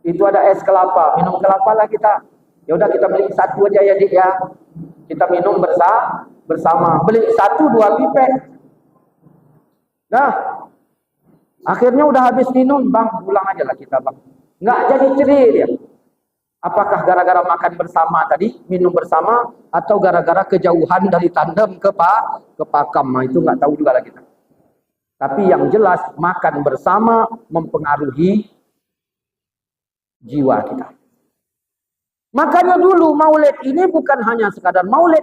Itu ada es kelapa, minum kelapa lah kita. Ya udah kita beli satu aja ya dik ya. Kita minum bersama. Beli 1-2 pipet. Nah, akhirnya udah habis minum, bang, pulang aja lah kita bang. Nggak jadi cerai dia. Apakah gara-gara makan bersama tadi, minum bersama, atau gara-gara kejauhan dari tandem ke Pakam? Nah, itu nggak tahu juga lah kita. Tapi yang jelas makan bersama mempengaruhi jiwa kita. Makanya dulu maulid ini bukan hanya sekadar maulid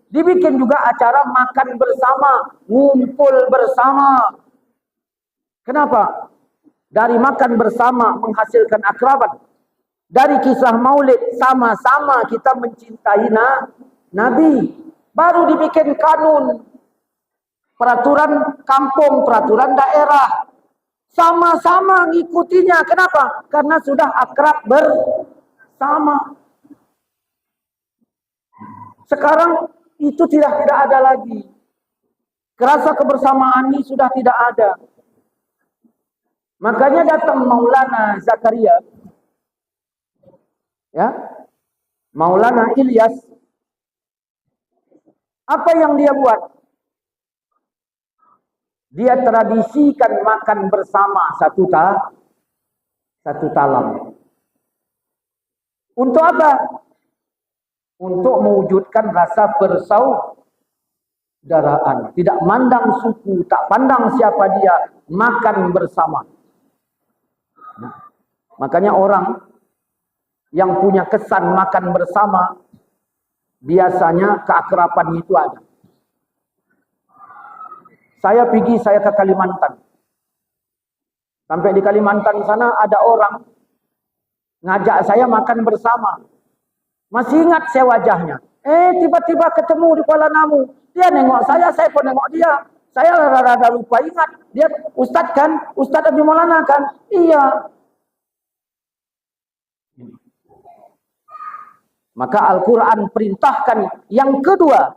dibikin juga acara makan bersama, ngumpul bersama. Kenapa? Dari makan bersama menghasilkan akraban. Dari kisah maulid sama-sama kita mencintai Nabi. Baru dibikin kanun, peraturan kampung, peraturan daerah. Sama-sama ngikutinya. Kenapa? Karena sudah akrab bersama. Sekarang itu tidak ada lagi. Rasa kebersamaan ini sudah tidak ada. Makanya datang Maulana Zakaria, ya, Maulana Ilyas. Apa yang dia buat? Dia tradisikan makan bersama satu talam. Untuk apa? Untuk mewujudkan rasa persaudaraan. Tidak mandang suku, tak pandang siapa dia, makan bersama. Nah, makanya orang yang punya kesan makan bersama, biasanya keakraban itu ada. Saya ke Kalimantan. Sampai di Kalimantan sana ada orang ngajak saya makan bersama. Masih ingat saya wajahnya. Tiba-tiba ketemu di Kuala Namu. Dia nengok saya pun nengok dia. Saya rada lupa ingat. Dia Ustadz kan? Ustadz Abi Maulana kan? Iya. Maka Al-Quran perintahkan yang kedua.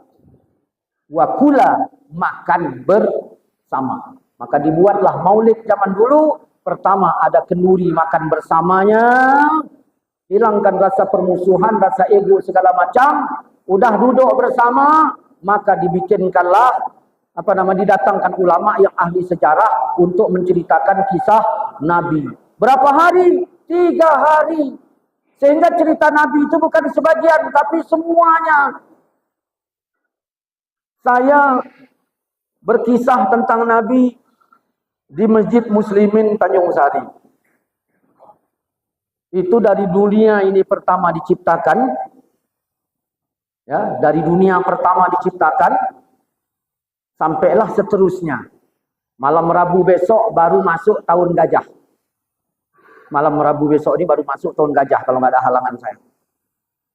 Wakula, makan bersama. Maka dibuatlah maulid zaman dulu. Pertama ada kenduri makan bersamanya. Hilangkan rasa permusuhan, rasa ego segala macam. Udah duduk bersama, maka dibikinkanlah didatangkan ulama yang ahli sejarah untuk menceritakan kisah Nabi. Berapa hari? 3 hari. Sehingga cerita Nabi itu bukan sebagian, tapi semuanya. Saya berkisah tentang Nabi di Masjid Muslimin Tanjung Sari. Itu dari dunia ini pertama diciptakan. Ya, dari dunia pertama diciptakan sampailah seterusnya. Malam Rabu besok baru masuk tahun gajah. Malam Rabu besok ini baru masuk tahun gajah kalau nggak ada halangan saya.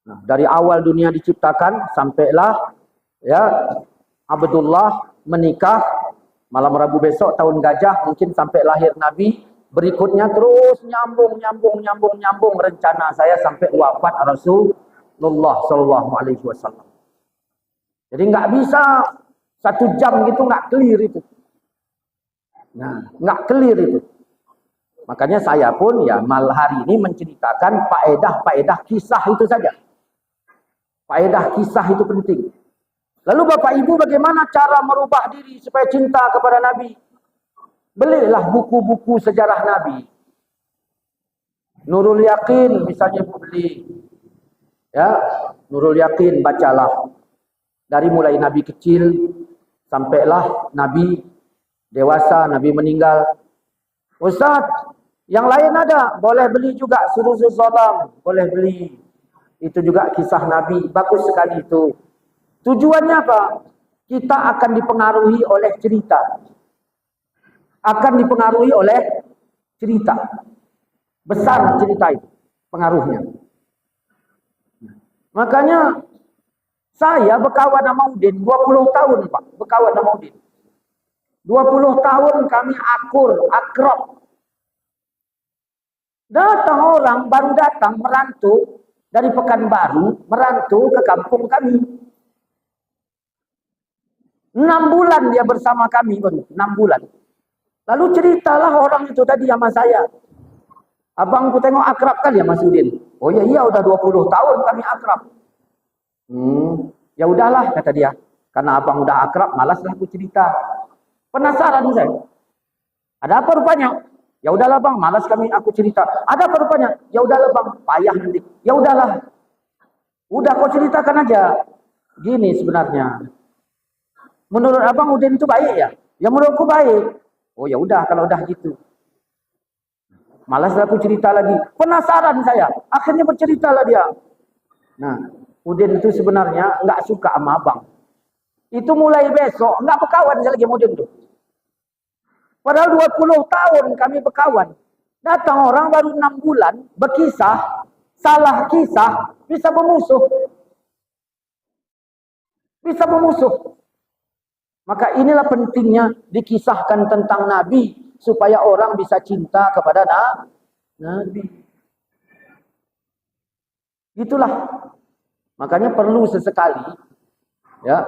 Nah, dari awal dunia diciptakan sampailah ya Abdullah menikah malam Rabu besok tahun gajah, mungkin sampai lahir Nabi. Berikutnya terus nyambung rencana saya sampai wafat Rasulullah SAW. Jadi nggak bisa 1 jam gitu, nggak clear itu. Nah, nggak clear itu. Makanya saya pun ya malam hari ini menceritakan faedah kisah itu saja. Faedah kisah itu penting. Lalu Bapak Ibu bagaimana cara merubah diri supaya cinta kepada Nabi? Belilah buku-buku sejarah Nabi. Nurul Yakin misalnya Ibu beli. Ya, Nurul Yakin bacalah. Dari mulai Nabi kecil sampailah Nabi dewasa, Nabi meninggal. Ustaz, yang lain ada, boleh beli juga Surusul Salam, boleh beli. Itu juga kisah Nabi, bagus sekali itu. Tujuannya apa? kita akan dipengaruhi oleh cerita. Akan dipengaruhi oleh cerita. Besar cerita itu pengaruhnya. Makanya saya berkawan sama Udin 20 tahun, Pak. Berkawan sama Udin. 20 tahun kami akrab. Datang orang baru datang merantau dari Pekanbaru, merantau ke kampung kami. 6 bulan dia bersama kami baru, 6 bulan. Lalu ceritalah orang itu tadi sama saya. Abang ku tengok akrab kali ya Mas Udin. Oh iya, udah 20 tahun kami akrab. Ya udahlah kata dia. Karena abang udah akrab, malaslah aku cerita. Penasaran saya. Ada apa rupanya? Ya udahlah bang, malas aku cerita. Ada apa rupanya? Ya udahlah bang, payah nanti. Ya udahlah. Udah kau ceritakan aja. Gini sebenarnya. Menurut abang Udin itu baik ya? Ya menurutku baik. Oh ya udah kalau udah gitu. Malas aku cerita lagi. Penasaran saya. Akhirnya berceritalah dia. Nah, Udin itu sebenarnya nggak suka sama abang. Itu mulai besok nggak berkawan lagi sama Udin tuh. Padahal 20 tahun kami berkawan. Datang orang baru 6 bulan berkisah, salah kisah, bisa bermusuh. Bisa bermusuh. Maka inilah pentingnya dikisahkan tentang Nabi supaya orang bisa cinta kepada Nabi. Itulah. Makanya perlu sesekali ya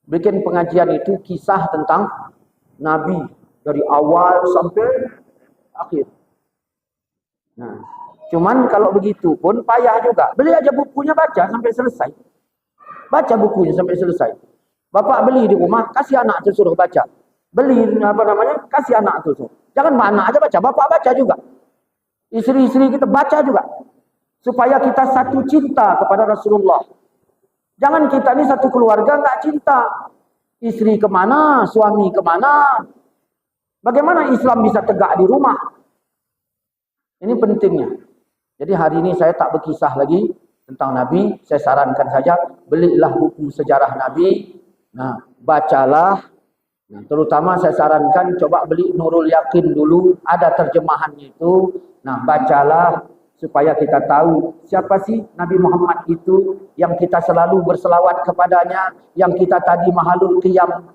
bikin pengajian itu kisah tentang Nabi dari awal sampai akhir. Nah, cuman kalau begitu pun payah juga. Beli aja bukunya, baca sampai selesai. Baca bukunya sampai selesai. Bapak beli di rumah, kasih anak tu suruh baca. Beli kasih anak tu suruh. Jangan anak aja baca, bapak baca juga. Istri-istri kita baca juga. Supaya kita satu cinta kepada Rasulullah. Jangan kita ini satu keluarga nggak cinta. Istri kemana, suami kemana. Bagaimana Islam bisa tegak di rumah? Ini pentingnya. Jadi hari ini saya tak berkisah lagi tentang Nabi. Saya sarankan saja, belilah buku sejarah Nabi. Nah, bacalah. Nah, terutama saya sarankan coba beli Nurul Yakin dulu. Ada terjemahannya itu. Nah, bacalah supaya kita tahu siapa sih Nabi Muhammad itu yang kita selalu berselawat kepadanya, yang kita tadi mahalul qiyam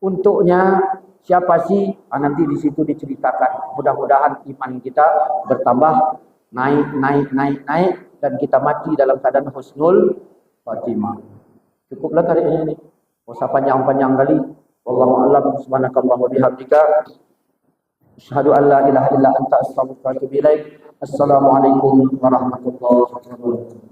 untuknya. Siapa sih? Nanti di situ diceritakan. Mudah-mudahan iman kita bertambah, naik dan kita mati dalam keadaan husnul khatimah. Cukuplah kali ini. Usah panjang-panjang kali. Wallahu a'lam. Subhanakallah wa bihamdika asyhadu an la ilaha illa anta astaghfiruka wa atubu ilaik. Assalamualaikum warahmatullahi wabarakatuh.